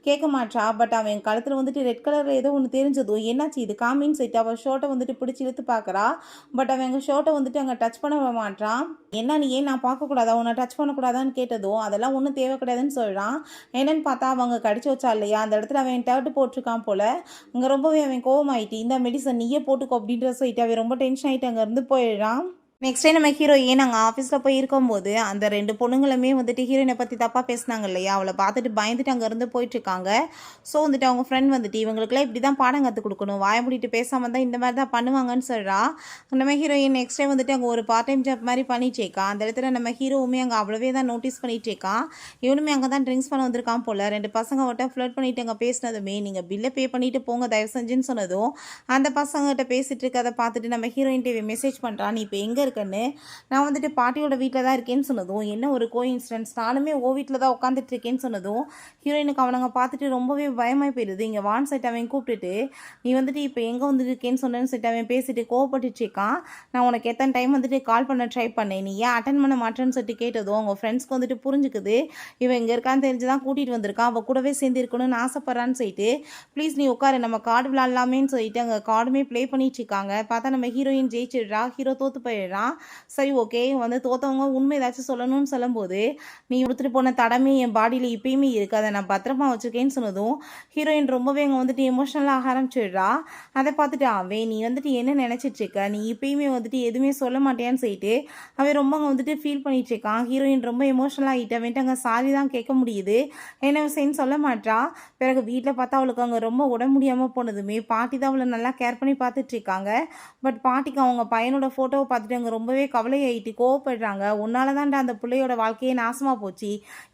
S1: கேட்க மாட்டா. பட் அவன் கழுத்தில் வந்துட்டு ரெட் கலரில் ஏதோ ஒன்று தெரிஞ்சதும் என்னாச்சு இது காமின்னு சொல்லிட்டு அவள் ஷர்ட்டை வந்துட்டு பிடிச்சி இழுத்து பார்க்குறா. பட் அவன் எங்கள் ஷர்ட்டை வந்துட்டு அங்கே டச் பண்ண மாட்டான். என்ன நீ ஏன் நான் பார்க்கக்கூடாதா உன்னை டச் பண்ணக்கூடாதான்னு கேட்டதும் அதெல்லாம் ஒன்றும் தேவை கிடையாதுன்னு சொல்கிறான். என்னன்னு பார்த்தா அவங்க கடிச்சு வச்சா இல்லையா அந்த இடத்துல அவன் டர்ட்டு போட்டிருக்கான் போல. அங்கே ரொம்பவே அவன் கோவமாயிட்டு இந்த மெடிசன் நீயே போட்டுக்கோ அப்படின்ற சொல்லிட்டு அவன் ரொம்ப டென்ஷன் ஆகிட்டு அங்கேருந்து போயிடுறான். நெக்ஸ்ட் டே நம்ம ஹீரோயின் நாங்கள் ஆஃபீஸில் போய் இருக்கும்போது அந்த 2 பொண்ணுங்களுமே வந்துட்டு ஹீரோயினை பற்றி தப்பாக பேசினாங்க இல்லையா, அவளை பார்த்துட்டு பயந்துட்டு அங்கேருந்து போயிட்டுருக்காங்க. ஸோ வந்துட்டு அவங்க ஃப்ரெண்ட் வந்துட்டு இவங்களுக்குலாம் இப்படி தான் பாடம் கற்றுக் கொடுக்கணும், வாய மூடிட்டு பேசாமல் தான் இந்த மாதிரி தான் பண்ணுவாங்கன்னு சொல்கிறா. நம்ம ஹீரோயின் நெக்ஸ்ட் டே வந்துட்டு அங்கே ஒரு பார்ட் டைம் ஜாப் மாதிரி பண்ணிட்டேக்கா. அந்த இடத்துல நம்ம ஹீரோவுமே அங்கே அவ்வளோவே தான் நோட்டீஸ் பண்ணிகிட்டேக்கான். இவனுமே அங்கே தான் ட்ரிங்க்ஸ் பண்ண வந்திருக்கான் போல். 2 பசங்க அவட்ட ஃப்ளர்ட் பண்ணிட்டு அங்கே பேசினதுமே நீங்கள் பில்லை பே பண்ணிவிட்டு போங்க தயவு செஞ்சுன்னு சொன்னதும் அந்த பசங்கள்கிட்ட பேசிகிட்டு இருக்கதை பார்த்துட்டு நம்ம ஹீரோயின் டிவி மெசேஜ் பண்ணுறான், நீ இப்போ எங்கே இருக்குன்னு. நான் வந்துட்டு பாட்டியோட வீட்டில் தான் இருக்கேன்னு சொன்னதும் என்ன ஒரு கோஇன்சிடென்ஸ் நானுமே ஓ வீட்டில் தான் உட்காந்துட்டு இருக்கேன்னு சொன்னதும் ஹீரோயினுக்கு அவனுங்க பார்த்துட்டு ரொம்பவே பயமாக போயிடுது. இங்கே வான் சைட் அவன் கூப்பிட்டுட்டு நீ வந்துட்டு இப்போ எங்கே வந்துட்டு இருக்கேன்னு சொன்னேன்னு சொல்லிட்டு அவன் பேசிட்டு கோவப்பட்டுட்டு இருக்கான். நான் உனக்கு எத்தனை டைம் வந்துட்டு கால் பண்ண ட்ரை பண்ணேன், நீ ஏன் அட்டன் பண்ண மாட்டேன்னு சொல்லிட்டு கேட்டதும் அவங்க ஃப்ரெண்ட்ஸ்க்கு வந்துட்டு புரிஞ்சுக்குது இவன் இங்கே இருக்கான்னு தெரிஞ்சு தான் கூட்டிகிட்டு வந்திருக்கான், அவள் கூடவே சேர்ந்து இருக்கணும்னு ஆசைப்பட்றான்னு சொல்லிட்டு ப்ளீஸ் நீ உட்காரு நம்ம கார்டு விளாட்லாமேன்னு சொல்லிட்டு அங்கே கார்டுமே ப்ளே பண்ணிட்டு இருக்காங்க. பார்த்தா நம்ம ஹீரோயின் ஜெயிச்சிடுறா, ஹீரோ தோற்று போயிடுறான். சரி ஓகே வந்து தோற்றவங்க உண்மை ஏதாச்சும் சொல்லணும்னு சொல்லும்போது நீ கொடுத்துட்டு போன தடமே என் பாடியில் இப்பயுமே இருக்குது அதை நான் பத்திரமா வச்சுருக்கேன்னு சொன்னதும் ஹீரோயின் ரொம்பவே அங்கே வந்துட்டு எமோஷனலாக ஆரம்பிச்சிடுறா. அதை பார்த்துட்டு அவன் நீ வந்துட்டு என்ன நினச்சிட்டு இருக்க, நீ இப்பயுமே வந்துட்டு எதுவுமே சொல்ல மாட்டேன்னு சொல்லிட்டு அவன் ரொம்ப அங்கே வந்துட்டு ஃபீல் பண்ணிட்டு இருக்கான். ஹீரோயின் ரொம்ப எமோஷனலாக ஆகிட்டு அவன்ட்டு அங்கே சாரி தான் கேட்க முடியுது, என்ன விஷயம்னு சொல்ல மாட்டா. பிறகு வீட்டில் பார்த்தா அவளுக்கு அங்கே ரொம்ப உடம்பு முடியாமல் போனதுமே பாட்டி தான் அவளை நல்லா கேர் பண்ணி பார்த்துட்டு இருக்காங்க. பட் பாட்டிக்கு அவங்க பையனோட ஃபோட்டோவை பார்த்துட்டு அங்கே ரொம்பவே கவலையாயிட்டு கோவப்படுறாங்க. உன்னால தான்டா அந்த பிள்ளையோட வாழ்க்கையே நாசமாக போச்சு,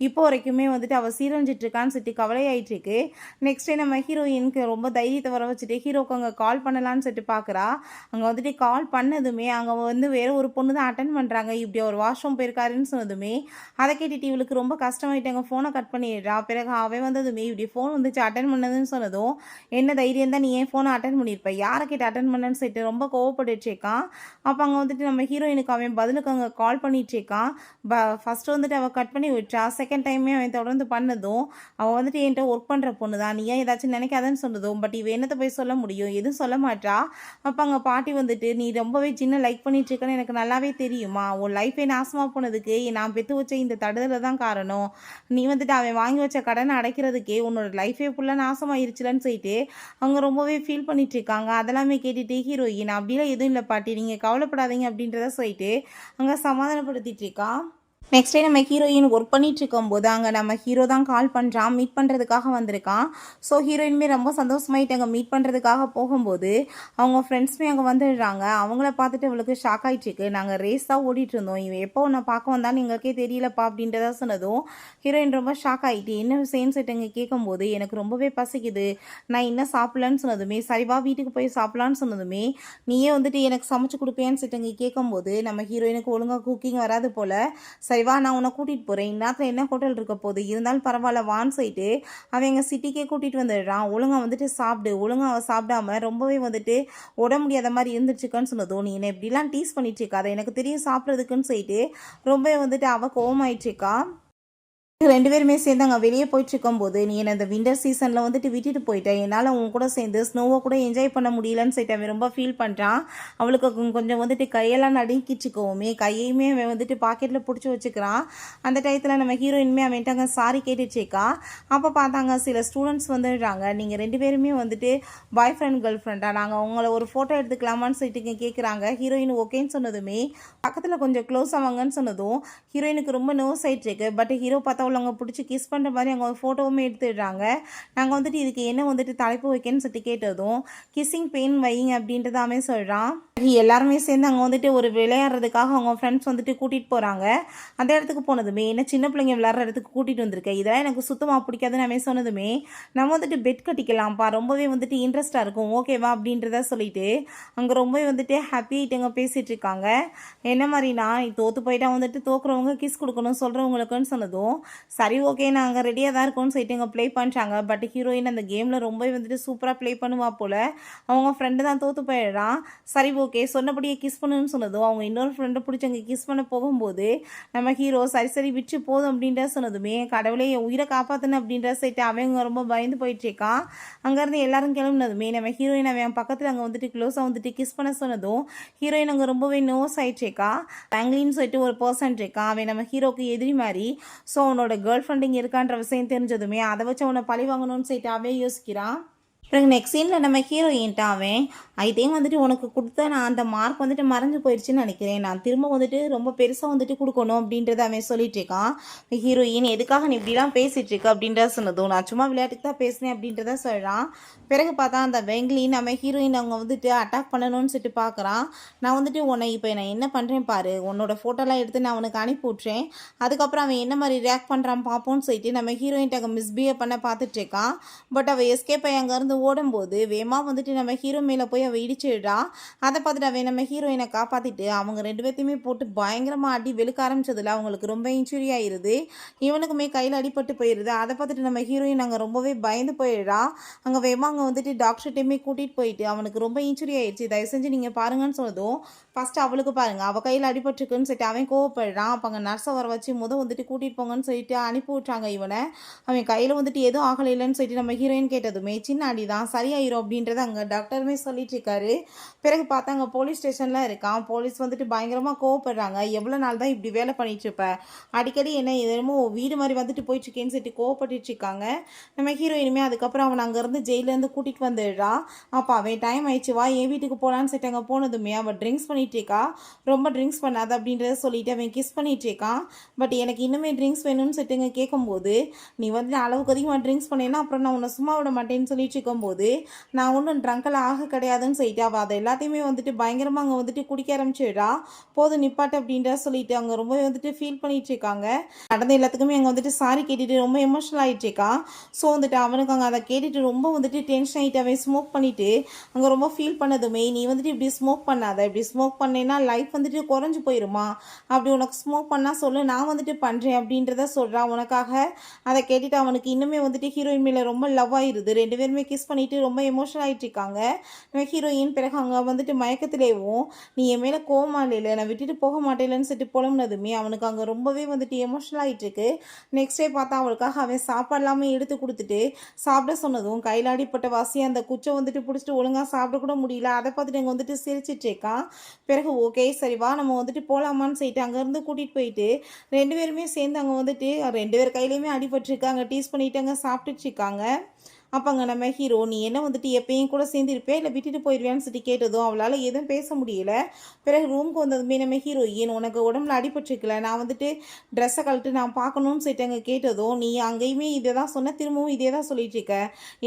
S1: இப்போ வரைக்குமே வந்துட்டு அவள் சீரழிஞ்சிட்டு இருக்கான்னு சொல்லிட்டு கவலையாயிட்டு இருக்கு. நெக்ஸ்ட் டே நம்ம ஹீரோயினுக்கு ரொம்ப தைரியத்தை வர வச்சுட்டு ஹீரோக்கு அங்கே கால் பண்ணலான்னு சொல்லிட்டு பார்க்குறா. அங்கே வந்துட்டு கால் பண்ணதுமே அங்கே வந்து வேற ஒரு பொண்ணு தான் அட்டன் பண்ணுறாங்க. இப்படி ஒரு வாஷ்ரூம் போயிருக்காருன்னு சொன்னதுமே அதை கேட்டுட்டு இவளுக்கு ரொம்ப கஷ்டமாயிட்டு அங்கே ஃபோனை கட் பண்ணிடுறா. பிறகு அவன் வந்ததுமே இப்படி ஃபோன் வந்துச்சு அட்டன் பண்ணதுன்னு சொன்னதும் என்ன தைரியம் தான் நீ ஏன் ஃபோனை அட்டன் பண்ணியிருப்ப, யாரை கேட்டு அட்டன் பண்ணேன்னு சொல்லிட்டு ரொம்ப கோவப்பட்டுட்டு இருக்கான். அப்போ அங்கே வந்துட்டு நம்ம ஹீரோயினுக்கு அவன் பதிலுக்கு அங்கே கால் பண்ணிட்டு இருக்கான். ஃபஸ்ட்டு வந்துட்டு அவள் கட் பண்ணி விட்டா. செகண்ட் டைமே அவன் தொடர்ந்து பண்ணதும் அவள் வந்துட்டு என்கிட்ட ஒர்க் பண்ணுற பொண்ணு தான், நீ ஏன் ஏதாச்சும் நினைக்காதன்னு சொன்னதும் பட் இவ என்னத்தை போய் சொல்ல முடியும், எதுவும் சொல்ல மாட்டா. அப்போ அங்கே பாட்டி வந்துட்டு நீ ரொம்பவே சின்ன லைக் பண்ணிட்டு இருக்கன்னு எனக்கு நல்லாவே தெரியுமா, உன் லைஃபே நாசமாக போனதுக்கு நான் பெற்று வச்ச இந்த தடுதலை தான் காரணம், நீ வந்துட்டு அவன் வாங்கி வச்ச கடனை அடைக்கிறதுக்கே உன்னோட லைஃபே ஃபுல்லாக நாசமாயிருச்சுலன்னு சொல்லிட்டு அவங்க ரொம்பவே ஃபீல் பண்ணிட்டு இருக்காங்க. அதெல்லாமே கேட்டுட்டு ஹீரோயின் அப்படிலாம் எதுவும் இல்லை பாட்டி நீங்கள் கவலைப்படாதீங்க அப்படின்றத சொல்லிட்டு அங்கே சமாதானப்படுத்திட்டு இருக்கா. நெக்ஸ்ட் டே நம்ம ஹீரோயின் ஒர்க் பண்ணிட்டு இருக்கும்போது அங்கே நம்ம ஹீரோ தான் கால் பண்ணுறான், மீட் பண்ணுறதுக்காக வந்திருக்கான். ஸோ ஹீரோயினுமே ரொம்ப சந்தோஷமாயிட்டு அங்கே மீட் பண்ணுறதுக்காக போகும்போது அவங்க ஃப்ரெண்ட்ஸுமே அங்கே வந்துடுறாங்க. அவங்கள பார்த்துட்டு அவளுக்கு ஷாக் ஆகிட்டுருக்கு. நாங்கள் ரேஸ் தான் ஓடிட்டு இருந்தோம், இவன் எப்போ உன்னை பார்க்க வந்தான்னு எங்களுக்கே தெரியலப்பா அப்படின்றத சொன்னதும் ஹீரோயின் ரொம்ப ஷாக் ஆகிட்டு என்ன விஷயம்னு சொல்லிட்டு இங்கே கேட்கும்போது எனக்கு ரொம்பவே பசிக்குது, நான் இன்னும் சாப்பிட்லன்னு சொன்னதுமே சரிவா வீட்டுக்கு போய் சாப்பிட்லான்னு சொன்னதுமே நீயே வந்துட்டு எனக்கு சமைச்சு கொடுப்பேன்னு சொல்லிட்டு இங்கே கேட்கும்போது நம்ம ஹீரோயினுக்கு ஒழுங்காக குக்கிங் வராது போல். சரி வா நான் உன்னை கூட்டிகிட்டு போகிறேன், இந்நேரத்தில் என்ன ஹோட்டல் இருக்க போகுது, இருந்தாலும் பரவாயில்ல வான்னு சொல்லிட்டு அவன் எங்கள் சிட்டிக்கே கூட்டிகிட்டு வந்துடுறான். ஒழுங்காக வந்துட்டு சாப்பிடு. ஒழுங்காக அவள் சாப்பிடாம ரொம்பவே வந்துட்டு உட முடியாத மாதிரி இருந்துச்சுக்கான்னு சொன்னதும் நீ என்னை இப்படிலாம் டீஸ் பண்ணிட்டு இருக்கா, அதை எனக்கு தெரியும் சாப்பிட்றதுக்குன்னு சொல்லிட்டு ரொம்பவே வந்துட்டு அவள் கோவமாயிட்டுருக்கா. 2 பேருமே சேர்ந்து அங்கே வெளியே போயிட்டுருக்கும்போது நீ என்ன இந்த வின்டர் சீசனில் வந்துட்டு விட்டுட்டு போயிட்டேன், என்னால் உன் கூட சேர்ந்து ஸ்னோவை கூட என்ஜாய் பண்ண முடியலன்னு சொல்லிட்டு அவன் ரொம்ப ஃபீல் பண்ணுறான். அவளுக்கு கொஞ்சம் வந்துட்டு கையெல்லாம் நடுங்கிச்சுக்கோமே, கையையுமே அவன் வந்துட்டு பாக்கெட்டில் பிடிச்சி வச்சுக்கிறான். அந்த டயத்தில் நம்ம ஹீரோயினுமே அவன்கிட்ட அங்கே சாரி கேட்டுச்சேக்கா. அப்போ பார்த்தாங்க சில ஸ்டூடெண்ட்ஸ் வந்துடுறாங்க. நீங்கள் 2 பேருமே வந்துட்டு பாய் ஃப்ரெண்ட் கேர்ள் ஃப்ரெண்டாக, நாங்கள் உங்களை ஒரு ஃபோட்டோ எடுத்துக்கலாமான்னு சொல்லிட்டு கேட்குறாங்க. ஹீரோயின் ஓகேன்னு சொன்னதுமே பக்கத்தில் கொஞ்சம் க்ளோஸ் ஆவாங்கன்னு சொன்னதும் ஹீரோயினுக்கு ரொம்ப நர்வஸ் ஆகிட்டுருக்கு. பட் ஹீரோ பார்த்தா அவங்க பிடிச்சி கிஸ் பண்ணுற மாதிரி அவங்க ஒரு ஃபோட்டோவுமே எடுத்துடுறாங்க. நாங்கள் வந்துட்டு இதுக்கு என்ன வந்துட்டு தலைப்பு வைக்கன்னு சொல்லிட்டு கேட்டதும் கிஸ்ஸிங் பெயின் வைங்க அப்படின்றதாமே சொல்கிறான். எல்லாருமே சேர்ந்து அங்கே வந்துட்டு ஒரு விளையாடுறதுக்காக அவங்க ஃப்ரெண்ட்ஸ் வந்துட்டு கூட்டிகிட்டு போகிறாங்க. அந்த இடத்துக்கு போனதுமே என்ன சின்ன பிள்ளைங்க விளையாடுற இடத்துக்கு கூட்டிகிட்டு வந்திருக்கேன், இதெல்லாம் எனக்கு சுத்தமாக பிடிக்காதுன்னு அவன் சொன்னதுமே நம்ம வந்துட்டு பெட் கட்டிக்கலாம்ப்பா, ரொம்பவே வந்துட்டு இன்ட்ரெஸ்ட்டாக இருக்கும், ஓகேவா அப்படின்றத சொல்லிட்டு அங்கே ரொம்பவே வந்துட்டு ஹாப்பியாகிட்டுங்க பேசிகிட்டு இருக்காங்க. என்ன மாதிரினா தோற்று போயிட்டா வந்துட்டு தோக்குறவங்க கிஸ் கொடுக்கணும் சொல்கிறவங்களுக்குன்னு சொன்னதும் சரி ஓகே நாங்கள் ரெடியாக தான் இருக்கோம்னு சொல்லிட்டு இங்கே ப்ளே பண்ணுறாங்க. பட் ஹீரோயின் அந்த கேமில் ரொம்பவே வந்துட்டு சூப்பராக ப்ளே பண்ணுவா போல். அவங்க ஃப்ரெண்டு தான் தோற்று போயிடுறான். சரி ஓகே சொன்னபடியே கிஸ் பண்ணுன்னு சொன்னதும் அவங்க இன்னொரு ஃப்ரெண்டை பிடிச்சி அங்கே கிஸ் பண்ண போகும்போது நம்ம ஹீரோ சரி சரி விட்டு போதும் அப்படின்ற சொன்னதுமே கடவுளே என் உயிரை காப்பாற்றுன்னு அப்படின்ற சொல்லிட்டு அவங்க ரொம்ப பயந்து போயிட்டுருக்கான். அங்கேருந்து எல்லாரும் கிளம்புனதுமே நம்ம ஹீரோயின் அவன் பக்கத்தில் அங்கே வந்துட்டு க்ளோஸாக வந்துட்டு கிஸ் பண்ண சொன்னதும் ஹீரோயின் அங்கே ரொம்பவே நோஸ் ஆயிடுச்சேக்கா. பேங்கிலின்னு சொல்லிட்டு ஒரு பர்சன் இருக்கான், அவன் நம்ம ஹீரோக்கு எதிரி மாதிரி. ஸோ அவனோட கேர்ள் ஃப்ரெண்ட் இங்கே இருக்கான்ற விஷயம் தெரிஞ்சதுமே அதை வச்சு அவனை பழி வாங்கணும்னு சொல்லிட்டு அவன் யோசிக்கிறான். அப்புறம் நெக்ஸ்ட் சீனில் நம்ம ஹீரோயின்ட்ட அவன் ஐ திங்க் வந்துட்டு உனக்கு கொடுத்த நான் அந்த மார்க் வந்துட்டு மறைஞ்சு போயிடுச்சுன்னு நினைக்கிறேன், நான் திரும்ப வந்துட்டு ரொம்ப பெருசாக வந்துட்டு கொடுக்கணும் அப்படின்றத அவன் சொல்லிட்டு இருக்கான். ஹீரோயின் எதுக்காக நீ இப்படிலாம் பேசிகிட்டு இருக்க அப்படின்றத சொன்னதும் நான் சும்மா விளையாட்டுக்கு தான் பேசினேன் அப்படின்றத சொல்கிறான். பிறகு பார்த்தா அந்த வெங்கிலின் நம்ம ஹீரோயின் அவங்க வந்துட்டு அட்டாக் பண்ணணும்னு சொல்லிட்டு பார்க்குறான். நான் வந்துட்டு உன்னை இப்போ நான் என்ன பண்ணுறேன் பாரு, உன்னோட ஃபோட்டோலாம் எடுத்து நான் அவனுக்கு அனுப்பி விட்றேன், அதுக்கப்புறம் அவன் என்ன மாதிரி ரியாக்ட் பண்ணுறான் பார்ப்போன்னு சொல்லிட்டு நம்ம ஹீரோயின்ட்ட அங்கே மிஸ்பிஹேவ் பண்ண பார்த்துட்டு இருக்கான். பட் அவள் எஸ்கேப் ஆகி அங்கேருந்து ஓடும்போது வேமா வந்துட்டு நம்ம ஹீரோ மேலே போய் அவள் இடிச்சிடுறா. அதை பார்த்துட்டு அவன் நம்ம ஹீரோயினை காப்பாற்றிட்டு அவங்க 2 பேர்த்தையுமே போட்டு பயங்கரமாக அடி வெளுக்க ஆரம்பிச்சதில் அவங்களுக்கு ரொம்ப இன்ஜுரி ஆயிடுது. இவனுக்குமே கையில் அடிபட்டு போயிடுது. அதை பார்த்துட்டு நம்ம ஹீரோயின் அங்கே ரொம்பவே பயந்து போயிடுறா. அங்கே வேமா அங்கே வந்துட்டு டாக்டர்கிட்டையுமே கூட்டிகிட்டு போயிட்டு அவனுக்கு ரொம்ப இன்ஜுரி ஆயிடுச்சு, தயவு செஞ்சு நீங்கள் பாருங்கன்னு சொன்னதும் ஃபஸ்ட்டு அவளுக்கு பாருங்கள் அவள் கையில் அடிபட்டுருக்குன்னு சொல்லிட்டு அவன் கோவப்படுறான். அப்போ அங்கே நர்ஸை வர வச்சு வந்துட்டு கூட்டிகிட்டு போங்கன்னு சொல்லிட்டு அனுப்பி விட்றாங்க இவனை. அவன் கையில் வந்துட்டு எதுவும் ஆகலைன்னு சொல்லிட்டு நம்ம ஹீரோயின் கேட்டதுமே சின்ன அடி தான் சரியாயிரும் அப்படின்றத அங்கே டாக்டருமே சொல்லிட்டு இருக்காரு. பிறகு பார்த்தா அங்கே போலீஸ் ஸ்டேஷனில் இருக்கான். போலீஸ் வந்துட்டு பயங்கரமாக கோவப்படுறாங்க. எவ்வளோ நாள் தான் இப்படி வேலை பண்ணிட்டு இருப்ப, அடிக்கடி என்ன என்னமோ வீடு மாதிரி வந்துட்டு போயிட்டுருக்கேன்னு சொல்லிட்டு கோவப்பட்டு இருக்காங்க. நம்ம ஹீரோயினுமே அதுக்கப்புறம் அவனை அங்கேருந்து ஜெயிலேருந்து கூட்டிகிட்டு வந்துடுறா. அப்போ அவன் டைம் ஆயிடுச்சு வா என் வீட்டுக்கு போகலான்னு சொல்லிட்டு அங்கே போனதுமே அவள் ட்ரிங்க்ஸ் பண்ணிட்டு இருக்கா. ரொம்ப ட்ரிங்க்ஸ் பண்ணாத அப்படின்றத சொல்லிட்டு அவன் கிஸ் பண்ணிட்டு இருக்கான். பட் எனக்கு இன்னுமே ட்ரிங்க்ஸ் வேணும்னு சொல்லிட்டு இங்கே கேட்கும்போது நீ வந்து அளவுக்கு அதிகமாக ட்ரிங்க்ஸ் பண்ணேன்னா அப்புறம் நான் உன்னை சும்மா விட மாட்டேன்னு சொல்லிட்டு இருக்கும்போது நான் ஒன்றும் ட்ரங்கெல்லாம் ஆக கிடையாதுன்னு சொல்லிட்டு அவள் அதை எல்லாத்தையுமே வந்துட்டு பயங்கரமாக அங்கே வந்துட்டு குடிக்க ஆரம்பிச்சிடுறா. போதும் நிப்பாட்டு அப்படின்ற சொல்லிட்டு அவங்க ரொம்ப வந்துட்டு ஃபீல் பண்ணிட்டு இருக்காங்க. நடந்த எல்லாத்துக்குமே அங்கே வந்துட்டு சாரி கேட்டுட்டு ரொம்ப எமோஷனல் ஆகிட்டு இருக்கான். ஸோ வந்துட்டு அவனுக்கு அங்கே அதை கேட்டுட்டு ரொம்ப வந்துட்டு டென்ஷன் ஆகிட்டு அவன் ஸ்மோக் பண்ணிட்டு அங்கே ரொம்ப ஃபீல் பண்ணதுமே நீ வந்துட்டு இப்படி ஸ்மோக் பண்ணாத, இப்படி ஸ்மோக் பண்ணேன்னா லைஃப் வந்துட்டு குறைஞ்சி போயிருமா, அப்படி உனக்கு ஸ்மோக் பண்ணால் சொல்லு நான் வந்துட்டு பண்ணுறேன் அப்படின்றத சொல்கிறான் உனக்காக. அதை கேட்டுட்டு அவனுக்கு இன்னுமே வந்துட்டு ஹீரோயின் மேலே ரொம்ப லவ் ஆயிடுது. 2 பேருமே கிஸ் பண்ணிட்டு ரொம்ப எமோஷனல் ஆகிட்டு இருக்காங்க. ஹீரோயின் பிறகு அங்கே வந்துட்டு மயக்கத்திலேவும் நீ என் மேலே கோவமா இல்லை நான் விட்டுட்டு போக மாட்டேன்னு சொல்லிட்டு புலம்புனதுமே அவனுக்கு அங்கே ரொம்பவே வந்துட்டு எமோஷனல் ஆகிட்டு இருக்கு. நெக்ஸ்ட் டே பார்த்தா அவளுக்காக அவன் சாப்பாடு எல்லாமே எடுத்து கொடுத்துட்டு சாப்பிட சொன்னதும் கையில் அடிப்பட்ட வாசி அந்த குச்சை வந்துட்டு பிடிச்சிட்டு ஒழுங்காக சாப்பிட கூட முடியல. அதை பார்த்துட்டு அங்கே வந்துட்டு சிரிச்சிட்டு இருக்கான். பிறகு ஓகே சரி வா நம்ம வந்துட்டு போகலாமான்னு சொல்லிட்டு அங்கேருந்து கூட்டிகிட்டு போயிட்டு 2 பேருமே சேர்ந்து அங்கே வந்துட்டு 2 பேர் கையிலையுமே அடிபட்டுருக்கு. அங்கே டீஸ் பண்ணிட்டு அங்கே சாப்பிட்டுட்டு இருக்காங்க. அப்போங்க நம்ம ஹீரோ நீ என்ன வந்துட்டு எப்பயும் கூட சேர்ந்து இருப்பே இல்லை விட்டுட்டு போயிடுவேன்னு சொல்லி கேட்டதும் அவளால் எதுவும் பேச முடியல. பிறகு ரூமுக்கு வந்ததுமே நம்ம ஹீரோயின் உனக்கு உடம்புல அடிபட்டுருக்குல நான் வந்துட்டு ட்ரெஸ்ஸை கழட்டு நான் பார்க்கணும்னு சொல்லிட்டு அங்கே கேட்டதும் நீ அங்கேயுமே இதை தான் சொன்ன திரும்பவும் இதே தான் சொல்லிட்டு இருக்க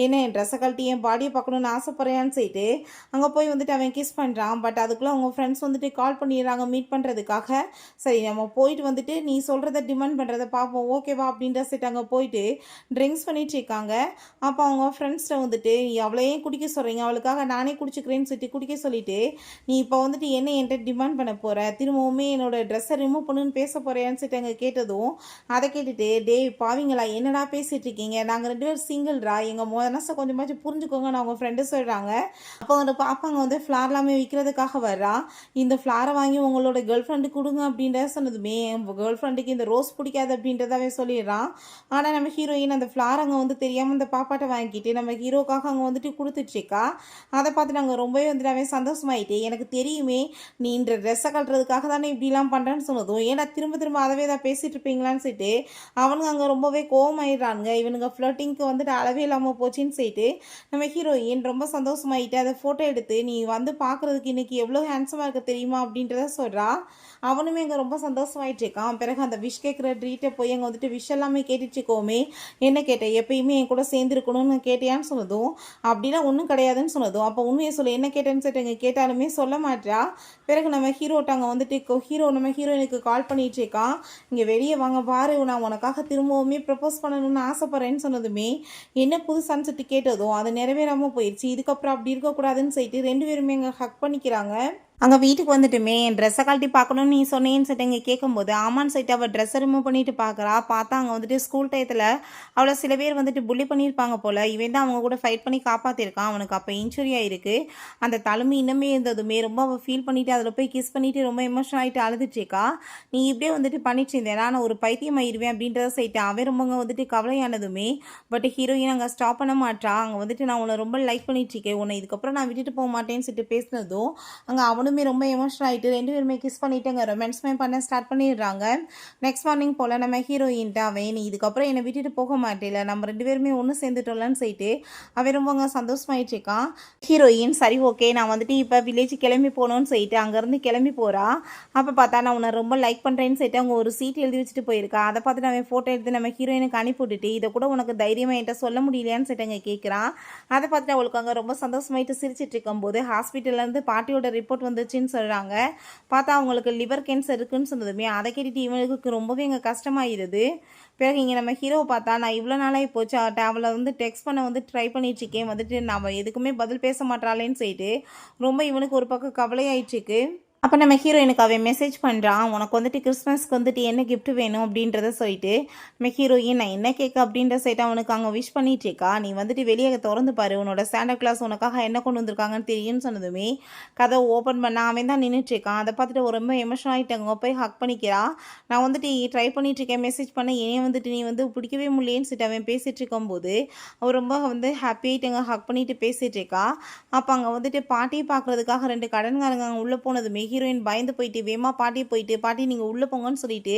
S1: ஏன்னா என் ட்ரெஸ்ஸை கழட்டி என் பாடியை பார்க்கணுன்னு ஆசைப்பட்றேன்னு சொல்லிட்டு அங்கே போய் வந்துட்டு அவன் கிஸ் பண்ணுறான். பட் அதுக்குள்ளே அவங்க ஃப்ரெண்ட்ஸ் வந்துட்டு கால் பண்ணிடுறாங்க மீட் பண்ணுறதுக்காக. சரி நம்ம போயிட்டு வந்துட்டு நீ சொல்கிறத டிமாண்ட் பண்ணுறத பார்ப்போம் ஓகேவா அப்படின்ற சொல்லிட்டு அங்கே போயிட்டு ட்ரிங்க்ஸ் பண்ணிட்டு இருக்காங்க. அப்போ அவங்க ஃப்ரெண்ட்ஸ்கிட்ட வந்துட்டு நீ அவளையே குடிக்க சொல்கிறீங்க அவளுக்காக நானே குடிச்சிக்கிறேன்னு சொல்லிட்டு குடிக்க சொல்லிட்டு நீ இப்போ வந்துட்டு என்ன என்கிட்ட டிமாண்ட் பண்ண போகிற திரும்பவுமே என்னோட ட்ரெஸ்ஸை ரிமூவ் பண்ணுன்னு பேச போகிறேன்னு சொல்லிட்டு அங்கே கேட்டதும் அதை கேட்டுட்டு டேய் பாவிங்களா என்னடா பேசிகிட்டு இருக்கீங்க நாங்கள் 2 பேரும் சிங்கிள்ரா எங்கள் மனசை கொஞ்சமாச்சும் புரிஞ்சுக்கோங்க நான் உங்கள் ஃப்ரெண்டு சொல்கிறாங்க. அப்போ வந்து பாப்பாங்க வந்து ஃப்ளார் எல்லாமே விற்கிறதுக்காக வர்றா. இந்த ஃப்ளாரை வாங்கி உங்களோட கேர்ள் ஃப்ரெண்டு கொடுங்க அப்படின்றத சொன்னதுமே கேர்ள் ஃப்ரெண்டுக்கு இந்த ரோஸ் பிடிக்காது அப்படின்றதாவே சொல்லிடுறான். ஆனால் நம்ம ஹீரோயின் அந்த ஃப்ளார் அங்கே வந்து தெரியாமல் இந்த பாப்பாட்ட வாங்கிட்டு நம்ம ஹீரோக்காக அங்கே வந்துட்டு கொடுத்துட்ருக்கா. அதை பார்த்து நாங்கள் ரொம்பவே வந்துட்டு அவன் சந்தோஷமாயிட்டு எனக்கு தெரியுமே நீ இந்த ட்ரெஸ்ஸை கட்டுறதுக்காக தானே இப்படிலாம் பண்ணுறேன்னு சொன்னதும் ஏன்னா திரும்ப திரும்ப அதவே தான் பேசிகிட்டு இருப்பீங்களான்னு சொல்லிட்டு அவனுங்க அங்கே ரொம்பவே கோவமாயிடுறானுங்க. இவனுங்க ஃப்ளட்டிங்க்கு வந்துட்டு அளவே இல்லாமல் போச்சுன்னு சொல்லிட்டு நம்ம ஹீரோயின் ரொம்ப சந்தோஷமாயிட்டு அதை ஃபோட்டோ எடுத்து நீ வந்து பார்க்குறதுக்கு இன்றைக்கி எவ்வளோ ஹேண்ட்ஸமாக இருக்க தெரியுமா அப்படின்றத சொல்கிறா. அவனுமே அங்கே ரொம்ப சந்தோஷமாயிட்டு இருக்கான். பிறகு அந்த விஷ் கேட்குற ட்ரீட்டை போய் அங்கே வந்துட்டு விஷ் எல்லாமே கேட்டுட்ருக்கோமே என்ன கேட்டேன் எப்பயுமே என் கூட சேர்ந்துருக்கணும்னு கேட்டியான்னு சொன்னதும் அப்படின்னா ஒன்றும் கிடையாதுன்னு சொன்னதும் அப்போ உண்மையை சொல்ல என்ன கேட்டேன்னு சொல்லிட்டு எங்கள் கேட்டாலுமே சொல்ல மாட்டா. பிறகு நம்ம ஹீரோட்ட அங்கே வந்துட்டு ஹீரோ நம்ம ஹீரோயினுக்கு கால் பண்ணிட்டு இருக்கான். இங்கே வெளியே வாங்க பாரு நான் உனக்காக திரும்பவுமே ப்ரப்போஸ் பண்ணணும்னு ஆசைப்பட்றேன்னு சொன்னதுமே என்ன புதுசான்னு சொல்லிட்டு கேட்டதும் அது நிறைவேறாமல் போயிடுச்சு. இதுக்கப்புறம் அப்படி இருக்கக்கூடாதுன்னு சொல்லிட்டு 2 பேருமே அங்கே ஹக் பண்ணிக்கிறாங்க. அங்கே வீட்டுக்கு வந்துட்டுமே என் ட்ரெஸ்ஸை கழட்டி பார்க்கணுன்னு நீ சொன்னேன்னு சொல்லிட்டு இங்கே கேட்கும்போது ஆமான்னு சொல்லிட்டு அவள் ட்ரெஸ்ஸை ரிமூவ் பண்ணிட்டு பார்க்குறா. பார்த்தா அங்கே வந்துட்டு ஸ்கூல் டயத்தில் அவளை சில பேர் வந்துட்டு புள்ளி பண்ணியிருப்பாங்க போல். இவன் தான் அவங்க கூட ஃபைட் பண்ணி காப்பாற்றிருக்கான். அவனுக்கு அப்போ இன்ஜுரி ஆகிருக்கு. அந்த தழும்பு இன்னமே இருந்ததுமே ரொம்ப அவள் ஃபீல் பண்ணிவிட்டு அதில் போய் கிஸ் பண்ணிவிட்டு ரொம்ப எமோஷனல் ஆகிட்டு அழுதுட்ருக்கா. நீ இப்படியே வந்துட்டு பண்ணிட்டு இருந்தேன் நான் ஒரு பைத்தியம் ஆயிடுவேன் அப்படின்றத சொல்லிட்டு அவன் ரொம்ப அங்கே வந்துட்டு கவலையானதுமே பட் ஹீரோயின் அங்கே ஸ்டாப் பண்ண மாட்டா. அங்கே வந்துட்டு நான் உன்னை ரொம்ப லைக் பண்ணிட்டுருக்கேன் உன்னை இதுக்கப்புறம் நான் விட்டுட்டு போக மாட்டேன்னு சொல்லிட்டு பேசினதும் அங்கே அவனுமே ரொம்ப எமோஷனல் ஆகிட்டு 2 பேருமே கிஸ் பண்ணிவிட்டு அங்கே ரொமான்ஸ்மே பண்ண ஸ்டார்ட் பண்ணிடுறாங்க. நெக்ஸ்ட் மார்னிங் போல் நம்ம ஹீரோயின்ட்டு அவன் நீ இதுக்கப்புறம் என்னை விட்டுட்டு போக மாட்டேல நம்ம 2 பேருமே ஒன்று சேர்ந்துட்டோம்லன்னு சொல்லிட்டு அவன் ரொம்ப அங்கே சந்தோஷமாயிட்டு இருக்கான். ஹீரோயின் சரி ஓகே நான் வந்துட்டு இப்போ வில்லேஜ் கிளம்பி போகணுன்னு சொல்லிட்டு அங்கேருந்து கிளம்பி போகிறா. அப்போ பார்த்தா நான் உன்னை ரொம்ப லைக் பண்ணுறேன்னு சொல்லிட்டு அவங்க ஒரு சீட் எழுதி வச்சுட்டு போயிருக்கா. அதை பார்த்துட்டு அவன் ஃபோட்டோ எடுத்து நம்ம ஹீரோயினுக்கு அனுப்பிவிட்டுட்டு இதை கூட உனக்கு தைரியமாக என்கிட்ட சொல்ல முடியலையான்னு சொல்லிட்டு அங்கே கேட்குறான். அதை பார்த்துட்டு அவளுக்கு அங்கே ரொம்ப சந்தோஷமாயிட்டு சிரிச்சிட்டு இருக்கும்போது ஹாஸ்பிட்டல்லேருந்து பாட்டியோட ரிப்போர்ட் வந்துச்சுன்னு சொல்கிறாங்க. பார்த்தா அவங்களுக்கு லிவர் கேன்சர் இருக்குன்னு சொன்னதுமே அதை கேட்டுட்டு இவனுக்கு ரொம்பவே இங்கே கஷ்டமாயிருது. பிறகு இங்கே நம்ம ஹீரோவை பார்த்தா நான் இவ்வளோ நாளாகி போச்சு அவளை வந்து டெக்ஸ்ட் பண்ண வந்து ட்ரை பண்ணிட்டுருக்கேன் வந்துட்டு நம்ம எதுக்குமே பதில் பேச மாட்டாளேன்னு சொல்லிட்டு ரொம்ப இவனுக்கு ஒரு பக்கம் கவலையாயிட்டுருக்கு. அப்போ நம்ம ஹீரோயினுக்கு அவன் மெசேஜ் பண்ணுறான் உனக்கு வந்துட்டு கிறிஸ்மஸ்க்கு வந்துட்டு என்ன கிஃப்ட் வேணும் அப்படின்றத சொல்லிட்டு நம்ம ஹீரோயின் நான் என்ன கேட்க அப்படின்ற சொல்லிட்டு அவனுக்கு அங்கே விஷ் பண்ணிட்டுருக்கா. நீ வந்துட்டு வெளியே திறந்து பாரு உன்னோட சாண்டா கிளாஸ் உனக்காக என்ன கொண்டு வந்திருக்காங்கன்னு தெரியும்னு சொன்னதுமே கதை ஓப்பன் பண்ண அவன் தான் நின்றுட்டுருக்கான். அதை பார்த்துட்டு ரொம்ப எமோஷனல் ஆகிட்டு அங்கே போய் ஹக் பண்ணிக்கிறா. நான் வந்துட்டு ட்ரை பண்ணிட்டுருக்கேன் மெசேஜ் பண்ண ஏன் வந்துட்டு நீ வந்து பிடிக்கவே முடியலேன்னு சொல்லிட்டு அவன் பேசிகிட்டு இருக்கும்போது அவர் ரொம்ப வந்து ஹாப்பியாகிட்டு அங்கே ஹக் பண்ணிட்டு பேசிகிட்டு இருக்கா. அப்போ அங்கே வந்துட்டு பாட்டியை பார்க்குறதுக்காக 2 கடன்காரங்க அங்கே உள்ளே போனதுமே ஹீரோயின் பயந்து போயிட்டு வேமா பாட்டி போயிட்டு பாட்டி நீங்கள் உள்ளே போங்கன்னு சொல்லிட்டு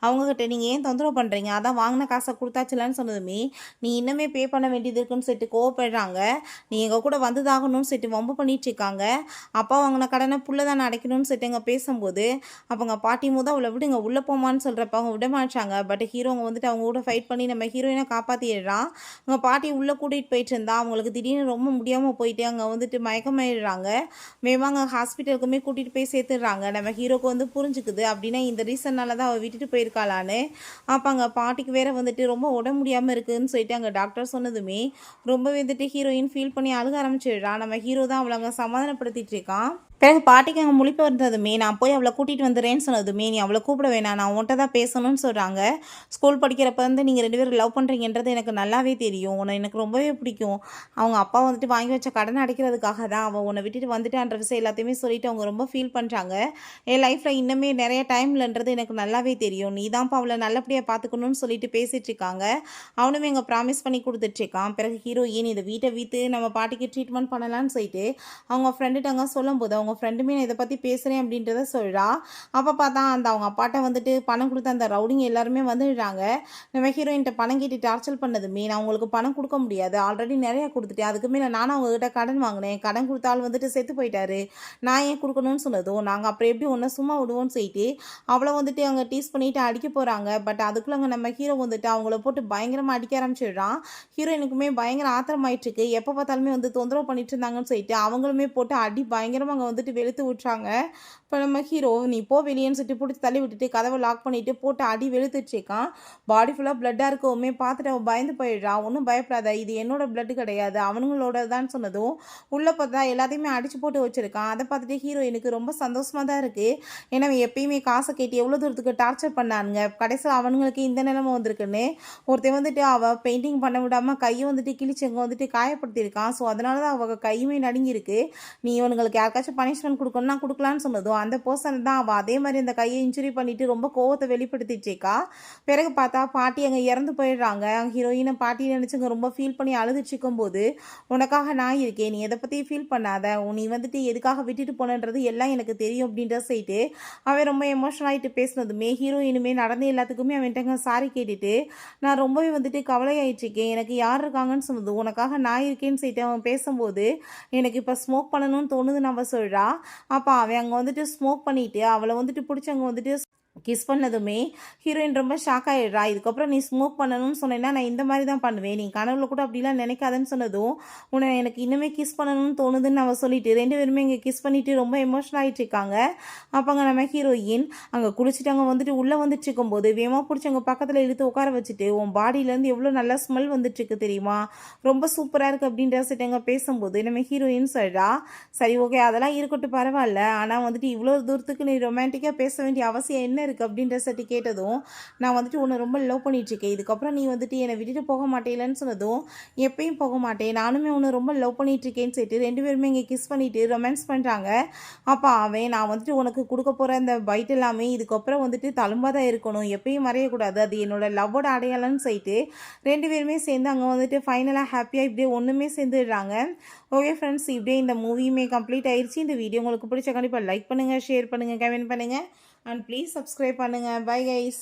S1: அவங்ககிட்ட நீங்கள் ஏன் தொந்தரவு பண்ணுறீங்க அதான் வாங்கின காசை கொடுத்தாச்சுலான்னு சொன்னதுமே நீ இன்னுமே பே பண்ண வேண்டியது இருக்குன்னு சொல்லிட்டு கோவப்படுறாங்க. நீ எங்கள் கூட வந்ததாகணும்னு சொல்லிட்டு வம்பு பண்ணிட்டு இருக்காங்க. அப்பா வாங்கின கடனை புள்ள தானே அடைக்கணும்னு சொல்லிட்டு அங்கே பேசும்போது அவங்க பாட்டி மூதான் அவளை விடுங்க உள்ளே போமான்னு சொல்கிறப்ப அவங்க விட மாட்டாங்க. பட் ஹீரோங்க வந்துட்டு அவங்க கூட ஃபைட் பண்ணி நம்ம ஹீரோயினை காப்பாற்றிடுறான். அவங்க பாட்டி உள்ளே கூட்டிகிட்டு போயிட்டு இருந்தா அவங்களுக்கு திடீர்னு ரொம்ப முடியாமல் போயிட்டு அங்கே வந்துட்டு மயக்கமாயிடுறாங்க. வேமாங்க ஹாஸ்பிட்டலுக்குமே கூட்டிகிட்டு போய் சேர்த்துடுறாங்க. நம்ம ஹீரோக்கு வந்து புரிஞ்சுக்குது அப்படின்னா இந்த ரீசன்னால தான் அவள் விட்டுட்டு போயிருக்காளான்னு. அப்போ அங்கே பாட்டிக்கு வேற வந்துட்டு ரொம்ப உடம்பு முடியாமல் இருக்குதுன்னு சொல்லிட்டு அங்கே டாக்டர் சொன்னதுமே ரொம்ப வந்துட்டு ஹீரோயின் ஃபீல் பண்ணி அழுக ஆரம்பிச்சிடுறான். நம்ம ஹீரோ தான் அவளை அங்கே சமாதானப்படுத்திட்டு இருக்கான். பிறகு பாட்டிக்கு அங்கே முழிப்பு வந்ததுமே நான் போய் அவளை கூட்டிகிட்டு வந்துடுறேன்னு சொன்னதுமே நீ அவளை கூப்பிட வேணாம் நான் உன்ட்ட தான் பேசணும்னு சொல்கிறாங்க. ஸ்கூல் படிக்கிறப்ப வந்து நீங்கள் 2 பேரும் லவ் பண்ணுறீங்கன்றது எனக்கு நல்லாவே தெரியும். உன்னை எனக்கு ரொம்பவே பிடிக்கும். அவங்க அப்பா வந்துட்டு வாங்கி வச்ச கடனை அடைக்கிறதுக்காக தான் அவள் உன்னை விட்டுட்டு வந்துட்டான்ற விஷயம் எல்லாத்தையுமே சொல்லிட்டு அவங்க ரொம்ப ஃபீல் பண்ணுறாங்க. என் லைஃப்பில் இன்னுமே நிறைய டைம்லன்றது எனக்கு நல்லாவே தெரியும். நீ தான்ப்பா அவளை நல்லபடியாக பார்த்துக்கணும்னு சொல்லிட்டு பேசிகிட்டு இருக்காங்க. அவனுமே இங்கே ப்ராமிஸ் பண்ணி கொடுத்துட்ருக்கான். பிறகு ஹீரோயின் இதை வீட்டை விற்று நம்ம பாட்டிக்கு ட்ரீட்மெண்ட் பண்ணலான்னு சொல்லிட்டு அவங்க ஃப்ரெண்டுகிட்ட அங்கே சொல்லும்போது அவங்க அவங்க ஃப்ரெண்டுமே நான் இதை பற்றி பேசுகிறேன் அப்படின்றத சொல்கிறா. அப்போ பார்த்தா அந்த அவங்க அப்பாட்ட வந்துட்டு பணம் கொடுத்த அந்த ரவுடிங்க எல்லாருமே வந்துடுறாங்க. நம்ம ஹீரோயின்ட்ட பணம் கேட்டு டார்ச்சர் பண்ணதுமே, நான் உங்களுக்கு பணம் கொடுக்க முடியாது, ஆல்ரெடி நிறையா கொடுத்துட்டேன், அதுக்கு மேலே நானும் அவங்ககிட்ட கடன் வாங்கினேன், கடன் கொடுத்த ஆள் வந்துட்டு செத்து போயிட்டாரு, நான் ஏன் கொடுக்கணும்னு சொன்னதும், நாங்கள் அப்புறம் எப்படி ஒன்றை சும்மா விடுவோம்னு சொல்லிட்டு அவளை வந்துட்டு அவங்க டீஸ் பண்ணிட்டு அடிக்க போகிறாங்க. பட் அதுக்குள்ளே நம்ம ஹீரோ வந்துட்டு அவங்கள போட்டு பயங்கரமாக அடிக்க ஆரம்பிச்சிடுறான். ஹீரோயினுக்குமே பயங்கர ஆத்திரமாயிட்டுருக்கு. எப்போ பார்த்தாலுமே வந்து தொந்தரவு பண்ணிட்டு இருந்தாங்கன்னு சொல்லிட்டு அவங்களுமே போட்டு அடி பயங்கரமாக அங்கே வந்துட்டு வெளுத்து விட்றாங்க. இப்போ நம்ம ஹீரோ நீ போ வெளியேன்னு சொல்லிட்டு பிடிச்சி தள்ளி விட்டுட்டு கதவை லாக் பண்ணிட்டு போட்டு அடி வெளுத்துட்ருக்கான். பாடி ஃபுல்லாக பிளட்டாக இருக்கவுமே பார்த்துட்டு அவன் பயந்து போயிடுறான். ஒன்றும் பயப்படாத, இது என்னோட பிளட்டு கிடையாது, அவனுங்களோட தான் சொன்னதும் உள்ளே பார்த்தா எல்லாத்தையுமே அடிச்சு போட்டு வச்சிருக்கான். அதை பார்த்துட்டு ஹீரோயினுக்கு ரொம்ப சந்தோஷமாக தான் இருக்குது. ஏன்னா அவன் எப்பயுமே காசை கேட்டு எவ்வளோ தூரத்துக்கு டார்ச்சர் பண்ணானுங்க, கடைசியில் அவனுங்களுக்கு இந்த நிலைமை வந்திருக்குன்னு ஒருத்தன் வந்துட்டு அவள் பெயிண்டிங் பண்ண விடாமல் கையை வந்துட்டு கிழிச்சவங்க வந்துட்டு காயப்படுத்தியிருக்கான். ஸோ அதனால தான் அவள் கையுமே நடுங்கியிருக்கு. நீ இவனுங்களுக்கு யாருக்காச்சும் பனிஷ்மெண்ட் கொடுக்கணும்னா கொடுக்கலான்னு சொன்னதும் அந்த பர்சன் தான் அவள் அதே மாதிரி அந்த கையை இன்ஜுரி பண்ணிட்டு ரொம்ப கோவத்தை வெளிப்படுத்திச்சேக்கா. பிறகு பார்த்தா பாட்டி அங்கே இறந்து போயிடுறாங்க. ஹீரோயினை பாட்டி நினச்சிங்க ரொம்ப ஃபீல் பண்ணி அழுதுச்சிக்கும் போது, உனக்காக நான் இருக்கேன், நீ எதை பற்றி ஃபீல் பண்ணாத, நீ வந்துட்டு எதுக்காக விட்டுட்டு போனன்றது எல்லாம் எனக்கு தெரியும் அப்படின்ற சொல்லிட்டு அவன் ரொம்ப எமோஷனல் ஆகிட்டு பேசினதுமே ஹீரோயினுமே நடந்த எல்லாத்துக்குமே அவன்கிட்டங்க சாரி கேட்டுட்டு நான் ரொம்பவே வந்துட்டு கவலையாயிட்டுருக்கேன், எனக்கு யார் இருக்காங்கன்னு சொன்னது, உனக்காக நான் இருக்கேன்னு சொல்லிட்டு அவன் பேசும்போது எனக்கு இப்போ ஸ்மோக் பண்ணணும்னு தோணுதுன்னு அவன் சொல்கிறா. அப்போ அவன் அங்கே வந்துட்டு ஸ்மோக் பண்ணிவிட்டு அவளை வந்துட்டு பிடிச்சவங்க வந்துட்டு கிஸ் பண்ணதுமே ஹீரோயின் ரொம்ப ஷாக் ஆகிடுறா. இதுக்கப்புறம் நீ ஸ்மோக் பண்ணணும்னு சொன்னேன்னா நான் இந்த மாதிரி தான் பண்ணுவேன், நீ கனவுல கூட அப்படிலாம் நினைக்காதன்னு சொன்னதும் உன்னை எனக்கு இன்னுமே கிஸ் பண்ணணும்னு தோணுதுன்னு அவள் சொல்லிட்டு ரெண்டு பேருமே இங்கே கிஸ் பண்ணிட்டு ரொம்ப எமோஷனல் ஆகிட்டு இருக்காங்க. அப்போ அங்கே நம்ம ஹீரோயின் அங்கே குளிச்சுட்டு அங்கே வந்துட்டு உள்ளே வந்துட்டு இருக்கும்போது வேமா பிடிச்சி அங்கே பக்கத்தில் இழுத்து உட்கார வச்சுட்டு உன் பாடியிலேருந்து எவ்வளோ நல்ல ஸ்மெல் வந்துட்டுருக்கு தெரியுமா, ரொம்ப சூப்பராக இருக்குது அப்படின்ற சொல்லிட்டு அங்கே பேசும்போது நம்ம ஹீரோயின் சொல்கிறா, சரி ஓகே அதெல்லாம் இருக்கட்டும் பரவாயில்ல, ஆனால் வந்துட்டு இவ்வளோ தூரத்துக்கு நீ ரொமான்டிக்காக பேச வேண்டிய அவசியம் என்ன இருக்குது அப்படின்ற சட்டி கேட்டதும் நான் வந்துட்டு உன்னை ரொம்ப லவ் பண்ணிட்டுருக்கேன், இதுக்கப்புறம் நீ வந்துட்டு என்னை விட்டுட்டு போக மாட்டேலன்னு சொன்னதும் எப்பயும் போக மாட்டேன், நானுமே உன்னை ரொம்ப லவ் பண்ணிட்டுருக்கேன்னு சொல்லிட்டு ரெண்டு பேருமே இங்கே கிஸ் பண்ணிவிட்டு ரொமான்ஸ் பண்ணுறாங்க. அப்போ அவன் நான் வந்துட்டு உனக்கு கொடுக்க போகிற அந்த பைட் எல்லாமே இதுக்கப்புறம் வந்துட்டு தழும்பாக தான் இருக்கணும், எப்பயும் மறையக்கூடாது, அது என்னோட லவ்வோட அடையாளம்னு சொல்லிட்டு ரெண்டு பேருமே சேர்ந்து அங்கே வந்துட்டு ஃபைனலாக ஹாப்பியாக இப்படியே ஒன்றுமே சேர்ந்துடுறாங்க. ஓகே ஃப்ரெண்ட்ஸ், இப்படியே இந்த மூவியுமே கம்ப்ளீட் ஆயிடுச்சு. இந்த வீடியோ உங்களுக்கு பிடிச்ச கண்டிப்பாக லைக் பண்ணுங்கள், ஷேர் பண்ணுங்கள், கமெண்ட் பண்ணுங்கள் அண்ட் ப்ளீஸ் சப்ஸ்கிரைப் பண்ணுங்கள். Bye guys.